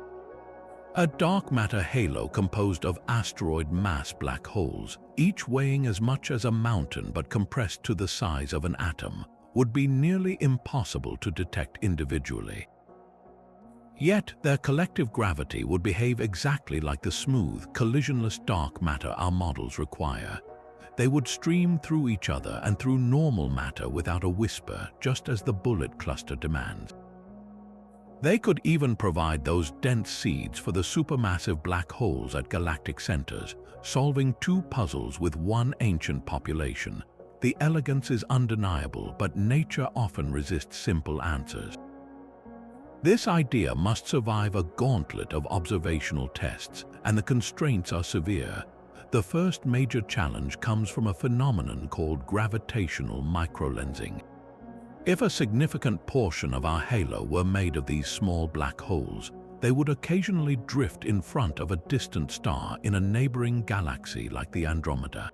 A dark matter halo composed of asteroid mass black holes, each weighing as much as a mountain but compressed to the size of an atom, would be nearly impossible to detect individually. Yet their collective gravity would behave exactly like the smooth, collisionless dark matter our models require. They would stream through each other and through normal matter without a whisper, just as the bullet cluster demands. They could even provide those dense seeds for the supermassive black holes at galactic centers, solving two puzzles with one ancient population. The elegance is undeniable, but nature often resists simple answers. This idea must survive a gauntlet of observational tests, and the constraints are severe. The first major challenge comes from a phenomenon called gravitational microlensing. If a significant portion of our halo were made of these small black holes, they would occasionally drift in front of a distant star in a neighboring galaxy like the Andromeda.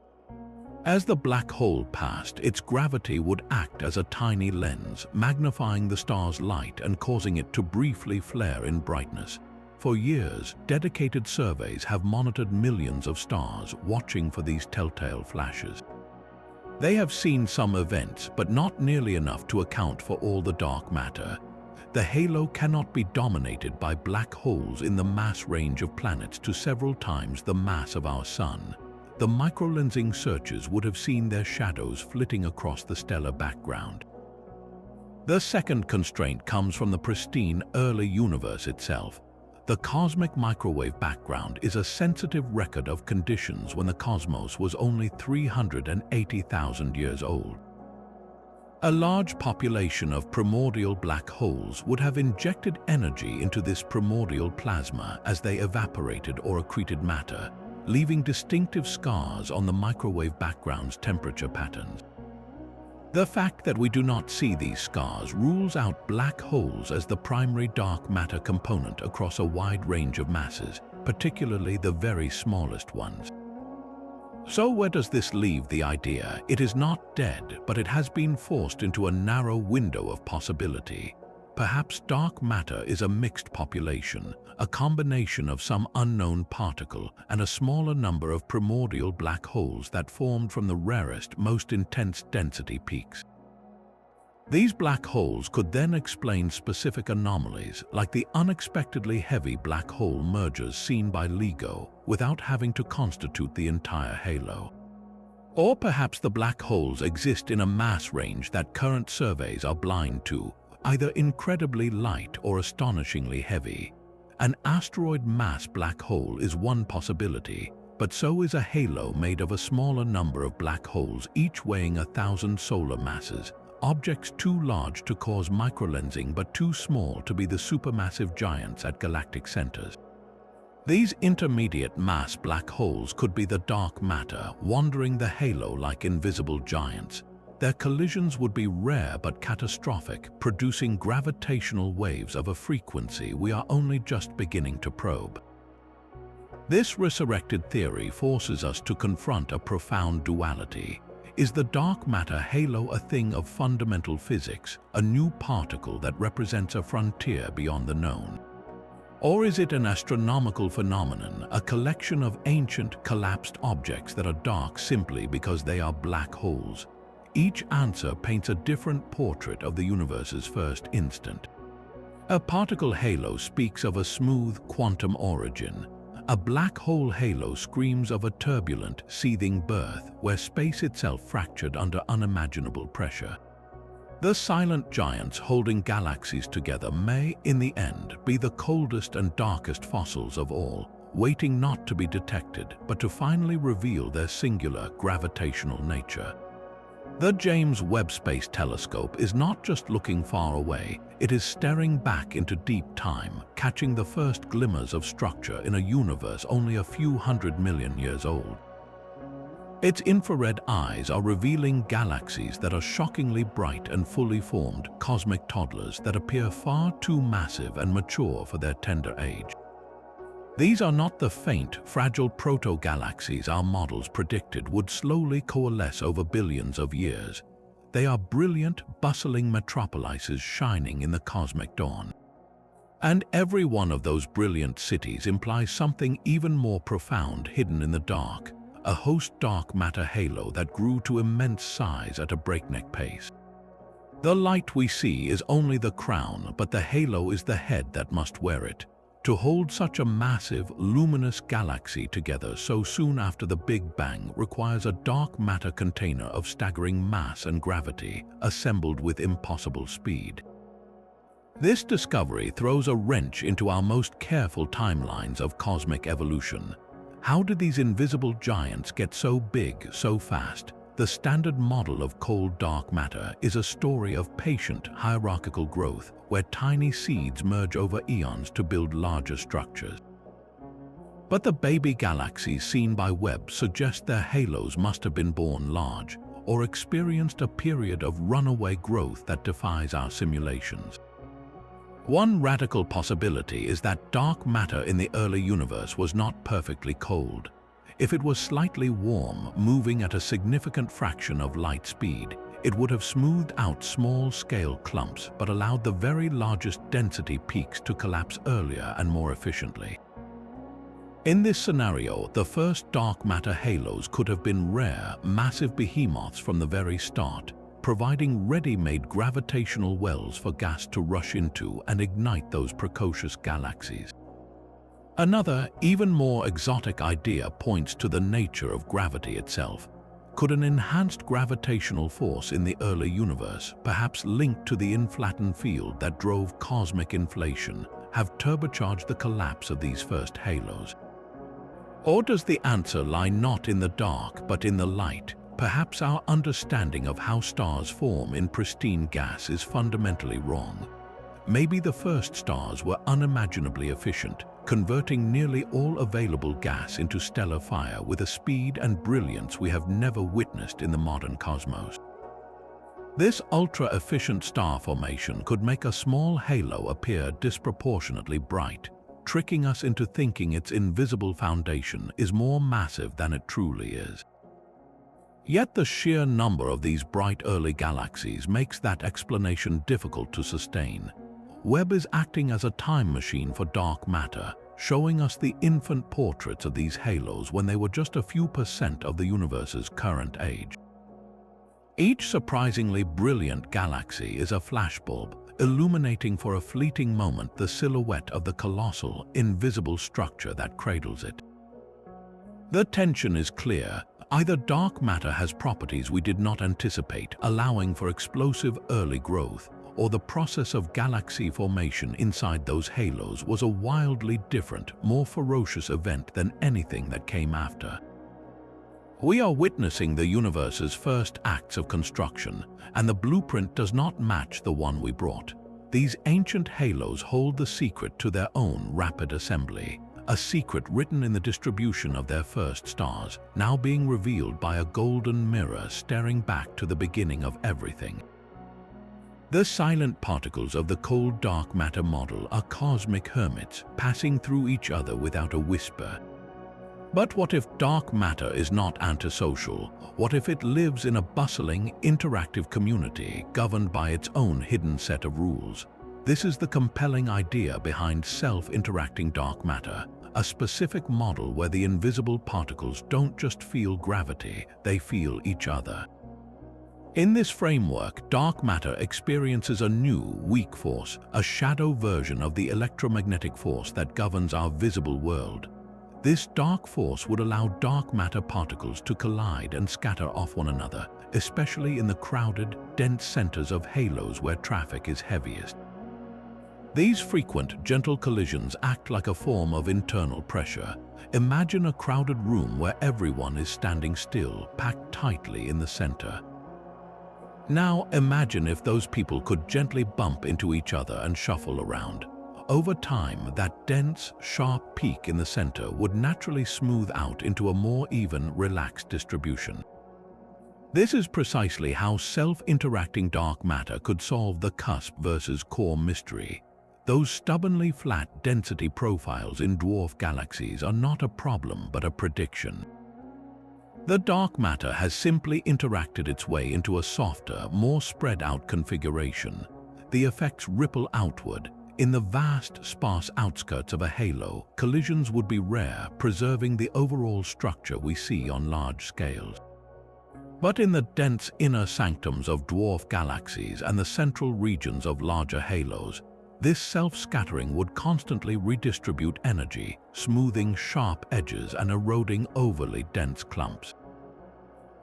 As the black hole passed, its gravity would act as a tiny lens, magnifying the star's light and causing it to briefly flare in brightness. For years, dedicated surveys have monitored millions of stars, watching for these telltale flashes. They have seen some events, but not nearly enough to account for all the dark matter. The halo cannot be dominated by black holes in the mass range of planets to several times the mass of our Sun. The microlensing searchers would have seen their shadows flitting across the stellar background. The second constraint comes from the pristine early universe itself. The cosmic microwave background is a sensitive record of conditions when the cosmos was only 380,000 years old. A large population of primordial black holes would have injected energy into this primordial plasma as they evaporated or accreted matter, leaving distinctive scars on the microwave background's temperature patterns. The fact that we do not see these scars rules out black holes as the primary dark matter component across a wide range of masses, particularly the very smallest ones. So where does this leave the idea? It is not dead, but it has been forced into a narrow window of possibility. Perhaps dark matter is a mixed population, a combination of some unknown particle and a smaller number of primordial black holes that formed from the rarest, most intense density peaks. These black holes could then explain specific anomalies, like the unexpectedly heavy black hole mergers seen by LIGO, without having to constitute the entire halo. Or perhaps the black holes exist in a mass range that current surveys are blind to, either incredibly light or astonishingly heavy. An asteroid mass black hole is one possibility, but so is a halo made of a smaller number of black holes, each weighing 1,000 solar masses, objects too large to cause microlensing but too small to be the supermassive giants at galactic centers. These intermediate mass black holes could be the dark matter wandering the halo like invisible giants. Their collisions would be rare but catastrophic, producing gravitational waves of a frequency we are only just beginning to probe. This resurrected theory forces us to confront a profound duality. Is the dark matter halo a thing of fundamental physics, a new particle that represents a frontier beyond the known? Or is it an astronomical phenomenon, a collection of ancient, collapsed objects that are dark simply because they are black holes? each answer paints a different portrait of the universe's first instant. A particle halo speaks of a smooth quantum origin. A black hole halo screams of a turbulent, seething birth where space itself fractured under unimaginable pressure. The silent giants holding galaxies together may, in the end, be the coldest and darkest fossils of all, waiting not to be detected, but to finally reveal their singular gravitational nature. The James Webb Space Telescope is not just looking far away, it is staring back into deep time, catching the first glimmers of structure in a universe only a few 100 million years old. Its infrared eyes are revealing galaxies that are shockingly bright and fully formed cosmic toddlers that appear far too massive and mature for their tender age. These are not the faint, fragile proto-galaxies our models predicted would slowly coalesce over billions of years. They are brilliant, bustling metropolises shining in the cosmic dawn. And every one of those brilliant cities implies something even more profound hidden in the dark, a host dark matter halo that grew to immense size at a breakneck pace. The light we see is only the crown, but the halo is the head that must wear it. To hold such a massive, luminous galaxy together so soon after the Big Bang requires a dark matter container of staggering mass and gravity, assembled with impossible speed. This discovery throws a wrench into our most careful timelines of cosmic evolution. How did these invisible giants get so big so fast? The standard model of cold dark matter is a story of patient, hierarchical growth, where tiny seeds merge over eons to build larger structures. But the baby galaxies seen by Webb suggest their halos must have been born large, or experienced a period of runaway growth that defies our simulations. One radical possibility is that dark matter in the early universe was not perfectly cold. If it was slightly warm, moving at a significant fraction of light speed, it would have smoothed out small-scale clumps but allowed the very largest density peaks to collapse earlier and more efficiently. In this scenario, the first dark matter halos could have been rare, massive behemoths from the very start, providing ready-made gravitational wells for gas to rush into and ignite those precocious galaxies. Another, even more exotic idea points to the nature of gravity itself. Could an enhanced gravitational force in the early universe, perhaps linked to the inflattened field that drove cosmic inflation, have turbocharged the collapse of these first halos? Or does the answer lie not in the dark but in the light? Perhaps our understanding of how stars form in pristine gas is fundamentally wrong. Maybe the first stars were unimaginably efficient, converting nearly all available gas into stellar fire with a speed and brilliance we have never witnessed in the modern cosmos. This ultra-efficient star formation could make a small halo appear disproportionately bright, tricking us into thinking its invisible foundation is more massive than it truly is. Yet the sheer number of these bright early galaxies makes that explanation difficult to sustain. Webb is acting as a time machine for dark matter, showing us the infant portraits of these halos when they were just a few % of the universe's current age. Each surprisingly brilliant galaxy is a flashbulb, illuminating for a fleeting moment the silhouette of the colossal, invisible structure that cradles it. The tension is clear. Either dark matter has properties we did not anticipate, allowing for explosive early growth, or the process of galaxy formation inside those halos was a wildly different, more ferocious event than anything that came after. We are witnessing the universe's first acts of construction, and the blueprint does not match the one we brought. These ancient halos hold the secret to their own rapid assembly, a secret written in the distribution of their first stars, now being revealed by a golden mirror staring back to the beginning of everything. The silent particles of the cold dark matter model are cosmic hermits, passing through each other without a whisper. But what if dark matter is not antisocial? What if it lives in a bustling, interactive community governed by its own hidden set of rules? This is the compelling idea behind self-interacting dark matter, a specific model where the invisible particles don't just feel gravity, they feel each other. In this framework, dark matter experiences a new, weak force, a shadow version of the electromagnetic force that governs our visible world. This dark force would allow dark matter particles to collide and scatter off one another, especially in the crowded, dense centers of halos where traffic is heaviest. These frequent, gentle collisions act like a form of internal pressure. Imagine a crowded room where everyone is standing still, packed tightly in the center. Now imagine if those people could gently bump into each other and shuffle around. Over time, that dense, sharp peak in the center would naturally smooth out into a more even, relaxed distribution. This is precisely how self-interacting dark matter could solve the cusp versus core mystery. Those stubbornly flat density profiles in dwarf galaxies are not a problem but a prediction. The dark matter has simply interacted its way into a softer, more spread-out configuration. The effects ripple outward. In the vast, sparse outskirts of a halo, collisions would be rare, preserving the overall structure we see on large scales. But in the dense inner sanctums of dwarf galaxies and the central regions of larger halos, this self-scattering would constantly redistribute energy, smoothing sharp edges and eroding overly dense clumps.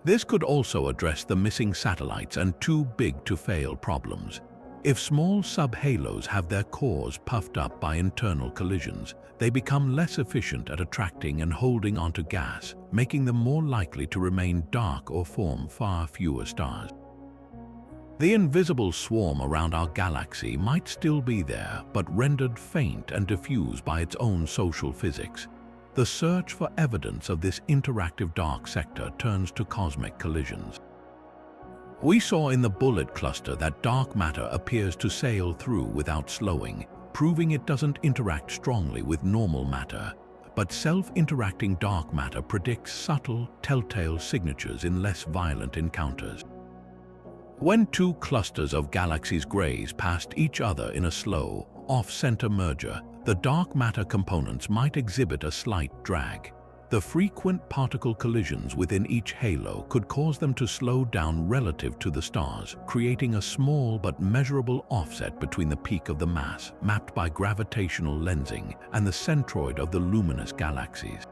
This could also address the missing satellites and too-big-to-fail problems. If small subhalos have their cores puffed up by internal collisions, they become less efficient at attracting and holding onto gas, making them more likely to remain dark or form far fewer stars. The invisible swarm around our galaxy might still be there, but rendered faint and diffuse by its own social physics. The search for evidence of this interactive dark sector turns to cosmic collisions. We saw in the bullet cluster that dark matter appears to sail through without slowing, proving it doesn't interact strongly with normal matter. But self-interacting dark matter predicts subtle, telltale signatures in less violent encounters. When two clusters of galaxies graze past each other in a slow, off-center merger, the dark matter components might exhibit a slight drag. The frequent particle collisions within each halo could cause them to slow down relative to the stars, creating a small but measurable offset between the peak of the mass, mapped by gravitational lensing, and the centroid of the luminous galaxies.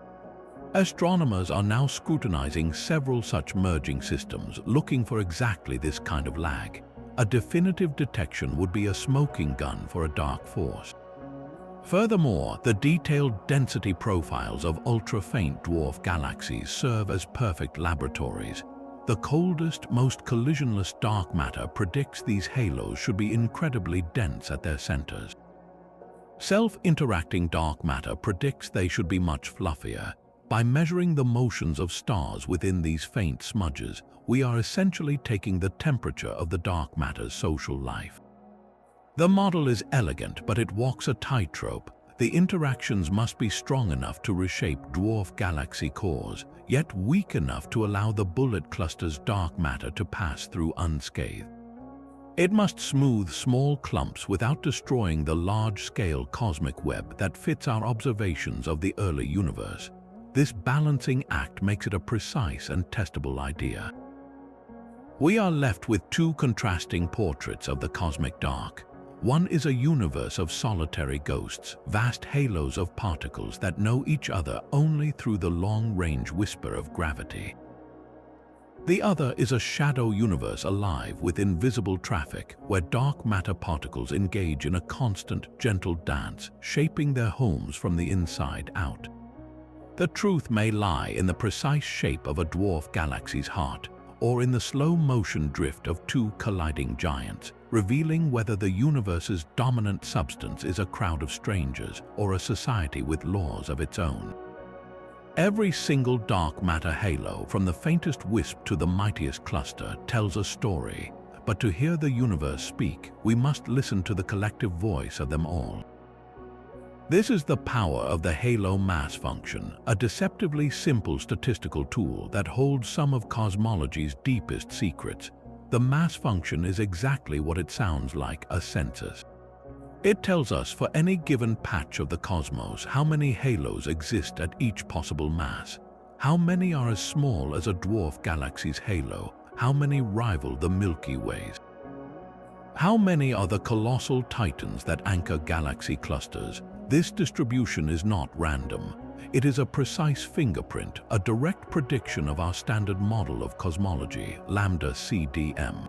Astronomers are now scrutinizing several such merging systems, looking for exactly this kind of lag. A definitive detection would be a smoking gun for a dark force. Furthermore, the detailed density profiles of ultra-faint dwarf galaxies serve as perfect laboratories. The coldest, most collisionless dark matter predicts these halos should be incredibly dense at their centers. Self-interacting dark matter predicts they should be much fluffier. By measuring the motions of stars within these faint smudges, we are essentially taking the temperature of the dark matter's social life. The model is elegant, but it walks a tightrope. The interactions must be strong enough to reshape dwarf galaxy cores, yet weak enough to allow the bullet cluster's dark matter to pass through unscathed. It must smooth small clumps without destroying the large-scale cosmic web that fits our observations of the early universe. This balancing act makes it a precise and testable idea. We are left with two contrasting portraits of the cosmic dark. One is a universe of solitary ghosts, vast halos of particles that know each other only through the long-range whisper of gravity. The other is a shadow universe alive with invisible traffic, where dark matter particles engage in a constant, gentle dance, shaping their homes from the inside out. The truth may lie in the precise shape of a dwarf galaxy's heart, or in the slow-motion drift of two colliding giants, revealing whether the universe's dominant substance is a crowd of strangers or a society with laws of its own. Every single dark matter halo, from the faintest wisp to the mightiest cluster, tells a story, but to hear the universe speak, we must listen to the collective voice of them all. This is the power of the halo mass function, a deceptively simple statistical tool that holds some of cosmology's deepest secrets. The mass function is exactly what it sounds like, a census. It tells us for any given patch of the cosmos how many halos exist at each possible mass, how many are as small as a dwarf galaxy's halo, how many rival the Milky Ways? How many are the colossal titans that anchor galaxy clusters? This distribution is not random. It is a precise fingerprint, a direct prediction of our standard model of cosmology, Lambda CDM.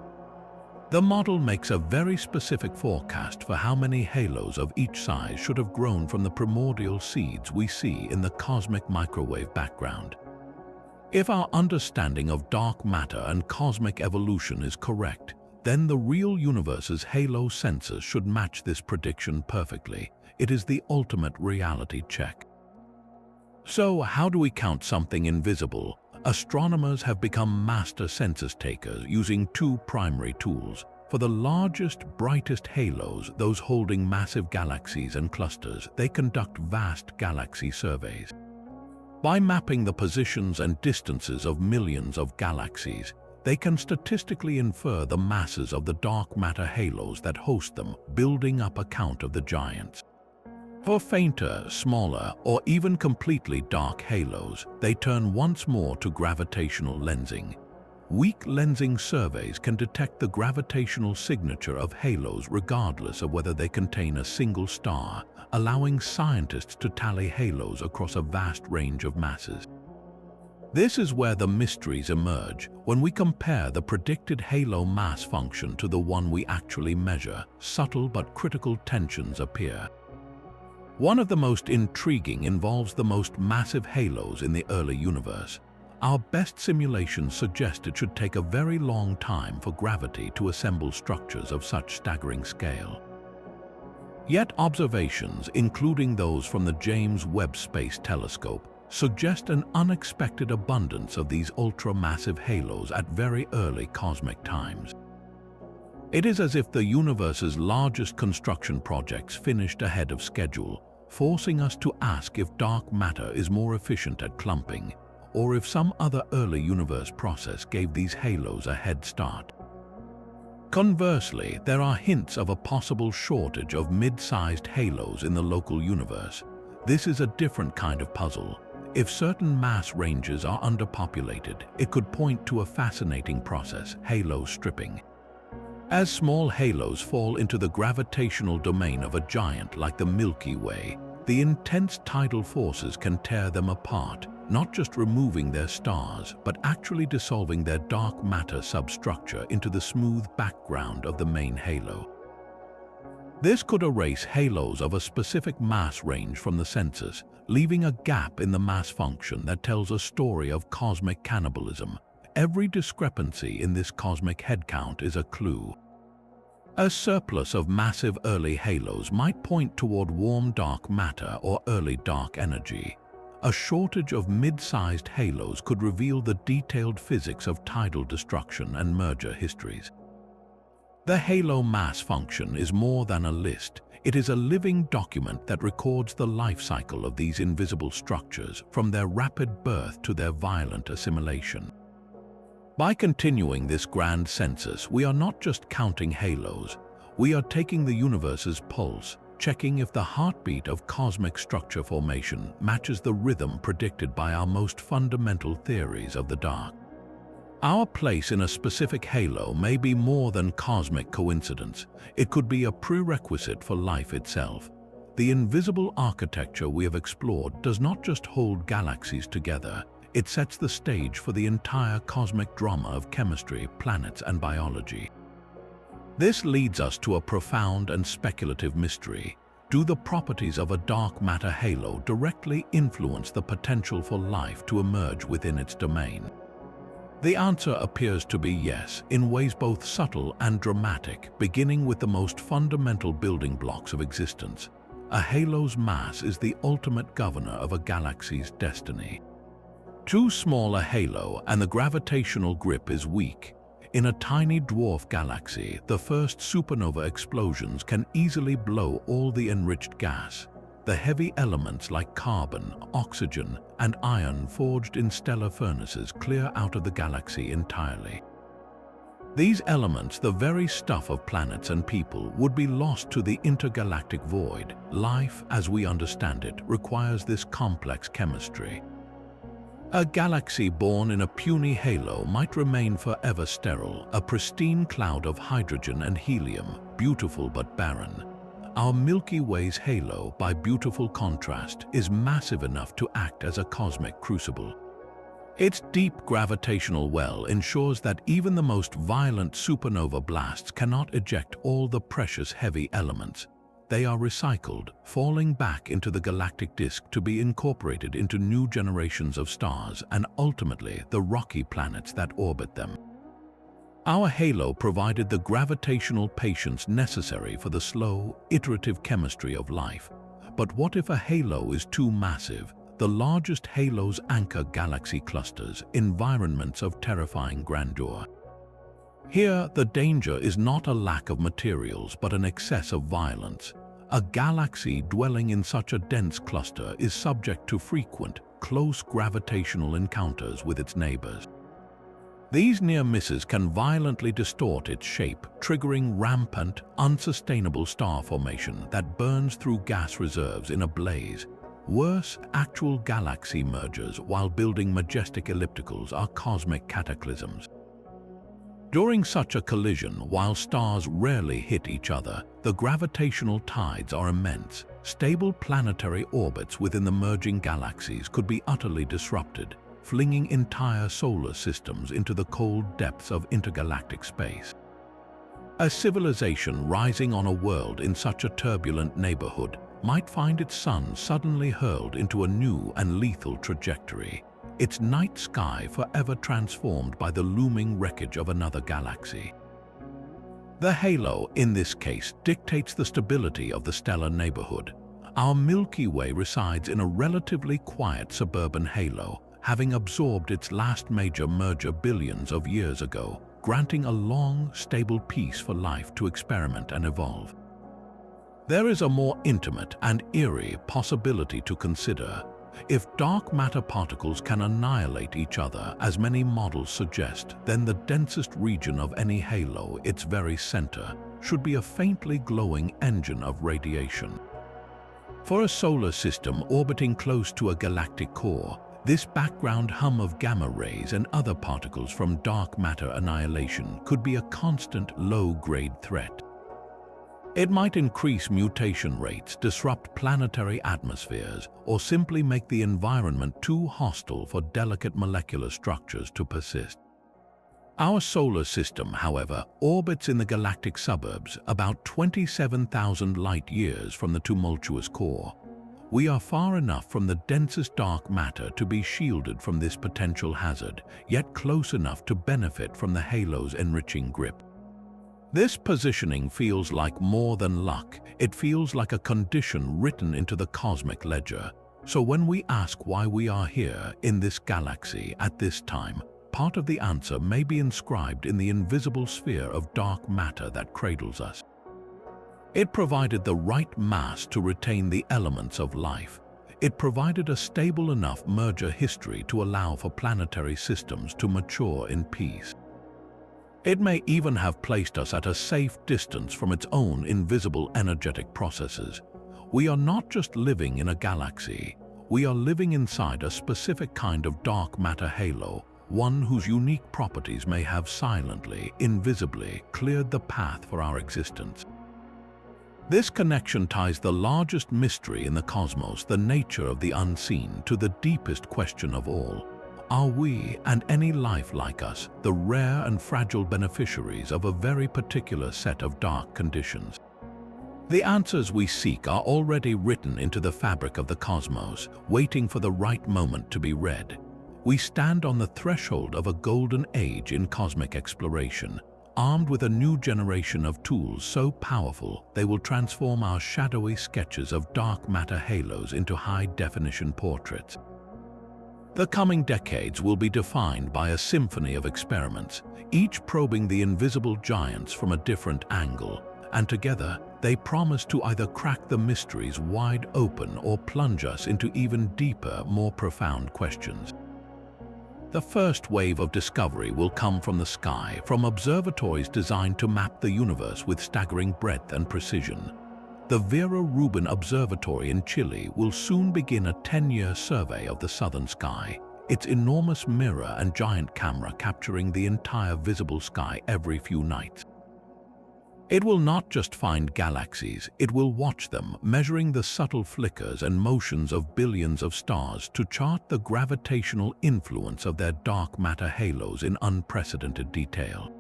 The model makes a very specific forecast for how many halos of each size should have grown from the primordial seeds we see in the cosmic microwave background. If our understanding of dark matter and cosmic evolution is correct, then the real universe's halo sensors should match this prediction perfectly. It is the ultimate reality check. So, how do we count something invisible? Astronomers have become master census takers using two primary tools. For the largest, brightest halos, those holding massive galaxies and clusters, they conduct vast galaxy surveys. By mapping the positions and distances of millions of galaxies, they can statistically infer the masses of the dark matter halos that host them, building up a count of the giants. For fainter, smaller, or even completely dark halos, they turn once more to gravitational lensing. Weak lensing surveys can detect the gravitational signature of halos regardless of whether they contain a single star, allowing scientists to tally halos across a vast range of masses. This is where the mysteries emerge. When we compare the predicted halo mass function to the one we actually measure, subtle but critical tensions appear. One of the most intriguing involves the most massive halos in the early universe. Our best simulations suggest it should take a very long time for gravity to assemble structures of such staggering scale. Yet observations, including those from the James Webb Space Telescope, suggest an unexpected abundance of these ultra-massive halos at very early cosmic times. It is as if the universe's largest construction projects finished ahead of schedule, forcing us to ask if dark matter is more efficient at clumping, or if some other early universe process gave these halos a head start. Conversely, there are hints of a possible shortage of mid-sized halos in the local universe. This is a different kind of puzzle. If certain mass ranges are underpopulated, it could point to a fascinating process, halo stripping. As small halos fall into the gravitational domain of a giant like the Milky Way, the intense tidal forces can tear them apart, not just removing their stars, but actually dissolving their dark matter substructure into the smooth background of the main halo. This could erase halos of a specific mass range from the census, leaving a gap in the mass function that tells a story of cosmic cannibalism. Every discrepancy in this cosmic headcount is a clue. A surplus of massive early halos might point toward warm dark matter or early dark energy. A shortage of mid-sized halos could reveal the detailed physics of tidal destruction and merger histories. The halo mass function is more than a list. It is a living document that records the life cycle of these invisible structures, from their rapid birth to their violent assimilation. By continuing this grand census, we are not just counting halos. We are taking the universe's pulse, checking if the heartbeat of cosmic structure formation matches the rhythm predicted by our most fundamental theories of the dark. Our place in a specific halo may be more than cosmic coincidence. It could be a prerequisite for life itself. The invisible architecture we have explored does not just hold galaxies together. It sets the stage for the entire cosmic drama of chemistry, planets, and biology. This leads us to a profound and speculative mystery. Do the properties of a dark matter halo directly influence the potential for life to emerge within its domain? The answer appears to be yes, in ways both subtle and dramatic, beginning with the most fundamental building blocks of existence. A halo's mass is the ultimate governor of a galaxy's destiny. Too small a halo and the gravitational grip is weak. In a tiny dwarf galaxy, the first supernova explosions can easily blow all the enriched gas. The heavy elements like carbon, oxygen, and iron forged in stellar furnaces clear out of the galaxy entirely. These elements, the very stuff of planets and people, would be lost to the intergalactic void. Life, as we understand it, requires this complex chemistry. A galaxy born in a puny halo might remain forever sterile, a pristine cloud of hydrogen and helium, beautiful but barren. Our Milky Way's halo, by beautiful contrast, is massive enough to act as a cosmic crucible. Its deep gravitational well ensures that even the most violent supernova blasts cannot eject all the precious heavy elements. They are recycled, falling back into the galactic disk to be incorporated into new generations of stars and ultimately the rocky planets that orbit them. Our halo provided the gravitational patience necessary for the slow, iterative chemistry of life. But what if a halo is too massive? The largest halos anchor galaxy clusters, environments of terrifying grandeur. Here, the danger is not a lack of materials, but an excess of violence. A galaxy dwelling in such a dense cluster is subject to frequent, close gravitational encounters with its neighbors. These near misses can violently distort its shape, triggering rampant, unsustainable star formation that burns through gas reserves in a blaze. Worse, actual galaxy mergers while building majestic ellipticals are cosmic cataclysms. During such a collision, while stars rarely hit each other, the gravitational tides are immense. Stable planetary orbits within the merging galaxies could be utterly disrupted, flinging entire solar systems into the cold depths of intergalactic space. A civilization rising on a world in such a turbulent neighborhood might find its sun suddenly hurled into a new and lethal trajectory, its night sky forever transformed by the looming wreckage of another galaxy. The halo, in this case, dictates the stability of the stellar neighborhood. Our Milky Way resides in a relatively quiet suburban halo, having absorbed its last major merger billions of years ago, granting a long, stable peace for life to experiment and evolve. There is a more intimate and eerie possibility to consider. If dark matter particles can annihilate each other, as many models suggest, then the densest region of any halo, its very center, should be a faintly glowing engine of radiation. For a solar system orbiting close to a galactic core, this background hum of gamma rays and other particles from dark matter annihilation could be a constant low-grade threat. It might increase mutation rates, disrupt planetary atmospheres, or simply make the environment too hostile for delicate molecular structures to persist. Our solar system, however, orbits in the galactic suburbs, about 27,000 light-years from the tumultuous core. We are far enough from the densest dark matter to be shielded from this potential hazard, yet close enough to benefit from the halo's enriching grip. This positioning feels like more than luck. It feels like a condition written into the cosmic ledger. So when we ask why we are here in this galaxy at this time, part of the answer may be inscribed in the invisible sphere of dark matter that cradles us. It provided the right mass to retain the elements of life. It provided a stable enough merger history to allow for planetary systems to mature in peace. It may even have placed us at a safe distance from its own invisible energetic processes. We are not just living in a galaxy. We are living inside a specific kind of dark matter halo, one whose unique properties may have silently, invisibly cleared the path for our existence. This connection ties the largest mystery in the cosmos, the nature of the unseen, to the deepest question of all. Are we, and any life like us, the rare and fragile beneficiaries of a very particular set of dark conditions? The answers we seek are already written into the fabric of the cosmos, waiting for the right moment to be read. We stand on the threshold of a golden age in cosmic exploration, armed with a new generation of tools so powerful they will transform our shadowy sketches of dark matter halos into high-definition portraits. The coming decades will be defined by a symphony of experiments, each probing the invisible giants from a different angle, and together they promise to either crack the mysteries wide open or plunge us into even deeper, more profound questions. The first wave of discovery will come from the sky, from observatories designed to map the universe with staggering breadth and precision. The Vera Rubin Observatory in Chile will soon begin a 10-year survey of the southern sky, its enormous mirror and giant camera capturing the entire visible sky every few nights. It will not just find galaxies, it will watch them, measuring the subtle flickers and motions of billions of stars to chart the gravitational influence of their dark matter halos in unprecedented detail.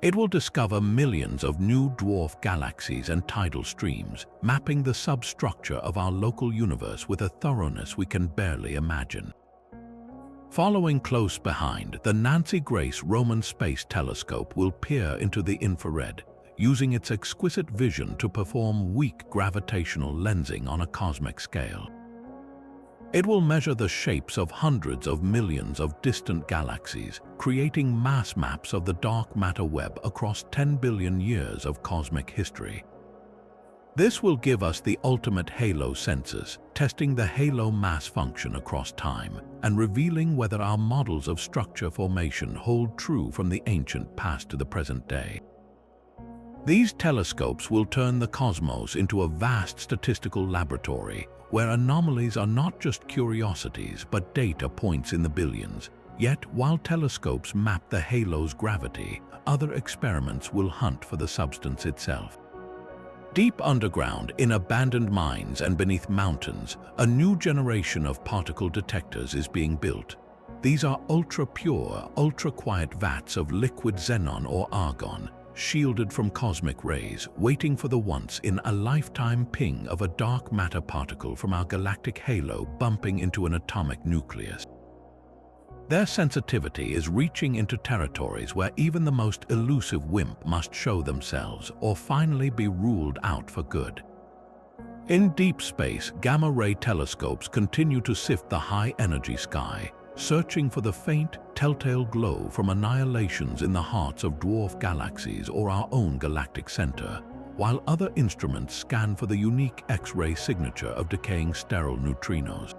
It will discover millions of new dwarf galaxies and tidal streams, mapping the substructure of our local universe with a thoroughness we can barely imagine. Following close behind, the Nancy Grace Roman Space Telescope will peer into the infrared, using its exquisite vision to perform weak gravitational lensing on a cosmic scale. It will measure the shapes of hundreds of millions of distant galaxies, creating mass maps of the dark matter web across 10 billion years of cosmic history. This will give us the ultimate halo census, testing the halo mass function across time and revealing whether our models of structure formation hold true from the ancient past to the present day. These telescopes will turn the cosmos into a vast statistical laboratory where anomalies are not just curiosities but data points in the billions. Yet, while telescopes map the halo's gravity, other experiments will hunt for the substance itself. Deep underground, in abandoned mines and beneath mountains, a new generation of particle detectors is being built. These are ultra-pure, ultra-quiet vats of liquid xenon or argon, shielded from cosmic rays, waiting for the once-in-a-lifetime ping of a dark matter particle from our galactic halo bumping into an atomic nucleus. Their sensitivity is reaching into territories where even the most elusive WIMP must show themselves or finally be ruled out for good. In deep space, gamma-ray telescopes continue to sift the high-energy sky, searching for the faint, telltale glow from annihilations in the hearts of dwarf galaxies or our own galactic center, while other instruments scan for the unique X-ray signature of decaying sterile neutrinos.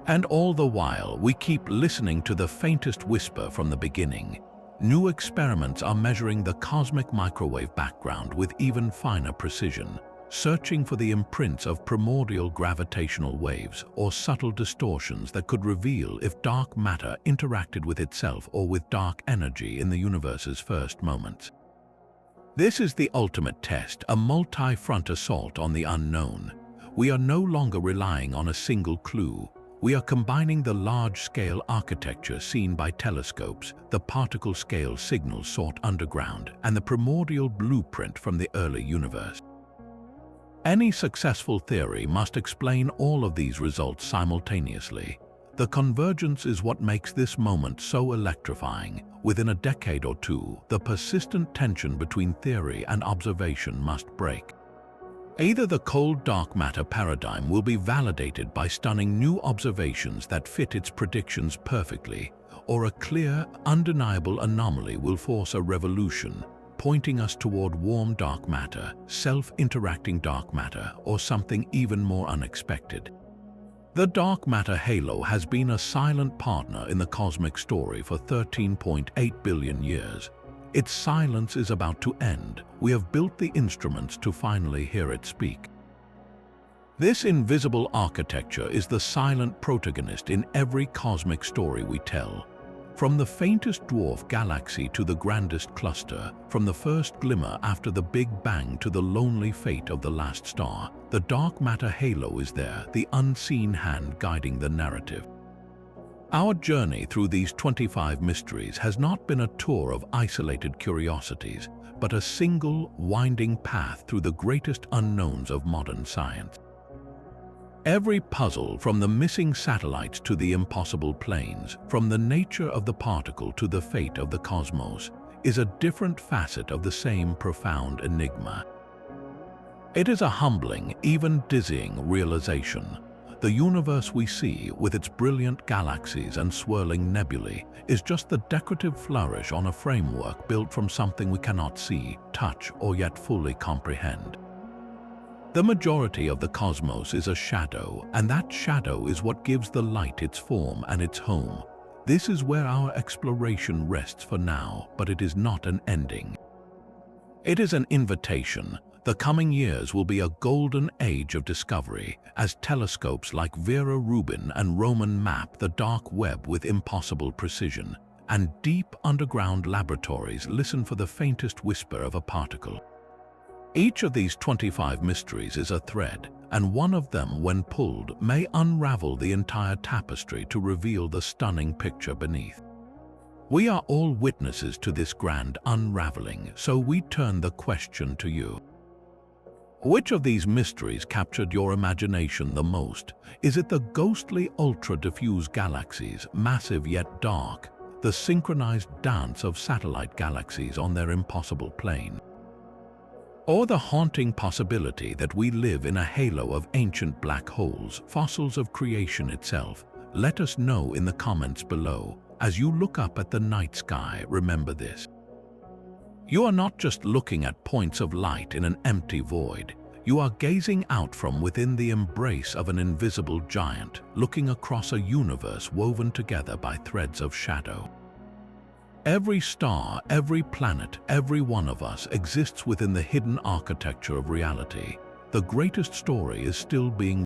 And all the while, we keep listening to the faintest whisper from the beginning. New experiments are measuring the cosmic microwave background with even finer precision, searching for the imprints of primordial gravitational waves or subtle distortions that could reveal if dark matter interacted with itself or with dark energy in the universe's first moments. This is the ultimate test, a multi-front assault on the unknown. We are no longer relying on a single clue. We are combining the large-scale architecture seen by telescopes, the particle-scale signals sought underground, and the primordial blueprint from the early universe. Any successful theory must explain all of these results simultaneously. The convergence is what makes this moment so electrifying. Within a decade or two, the persistent tension between theory and observation must break. Either the cold dark matter paradigm will be validated by stunning new observations that fit its predictions perfectly, or a clear, undeniable anomaly will force a revolution, pointing us toward warm dark matter, self-interacting dark matter, or something even more unexpected. The dark matter halo has been a silent partner in the cosmic story for 13.8 billion years. Its silence is about to end. We have built the instruments to finally hear it speak. This invisible architecture is the silent protagonist in every cosmic story we tell. From the faintest dwarf galaxy to the grandest cluster, from the first glimmer after the Big Bang to the lonely fate of the last star, the dark matter halo is there, the unseen hand guiding the narrative. Our journey through these 25 mysteries has not been a tour of isolated curiosities, but a single, winding path through the greatest unknowns of modern science. Every puzzle, from the missing satellites to the impossible planes, from the nature of the particle to the fate of the cosmos, is a different facet of the same profound enigma. It is a humbling, even dizzying realization. The universe we see, with its brilliant galaxies and swirling nebulae, is just the decorative flourish on a framework built from something we cannot see, touch, or yet fully comprehend. The majority of the cosmos is a shadow, and that shadow is what gives the light its form and its home. This is where our exploration rests for now, but it is not an ending. It is an invitation. The coming years will be a golden age of discovery as telescopes like Vera Rubin and Roman map the dark web with impossible precision, and deep underground laboratories listen for the faintest whisper of a particle. Each of these 25 mysteries is a thread, and one of them, when pulled, may unravel the entire tapestry to reveal the stunning picture beneath. We are all witnesses to this grand unraveling, so we turn the question to you. Which of these mysteries captured your imagination the most? Is it the ghostly ultra-diffuse galaxies, massive yet dark, the synchronized dance of satellite galaxies on their impossible plane? Or the haunting possibility that we live in a halo of ancient black holes, fossils of creation itself? Let us know in the comments below. As you look up at the night sky, remember this. You are not just looking at points of light in an empty void. You are gazing out from within the embrace of an invisible giant, looking across a universe woven together by threads of shadow. Every star, every planet, every one of us exists within the hidden architecture of reality. The greatest story is still being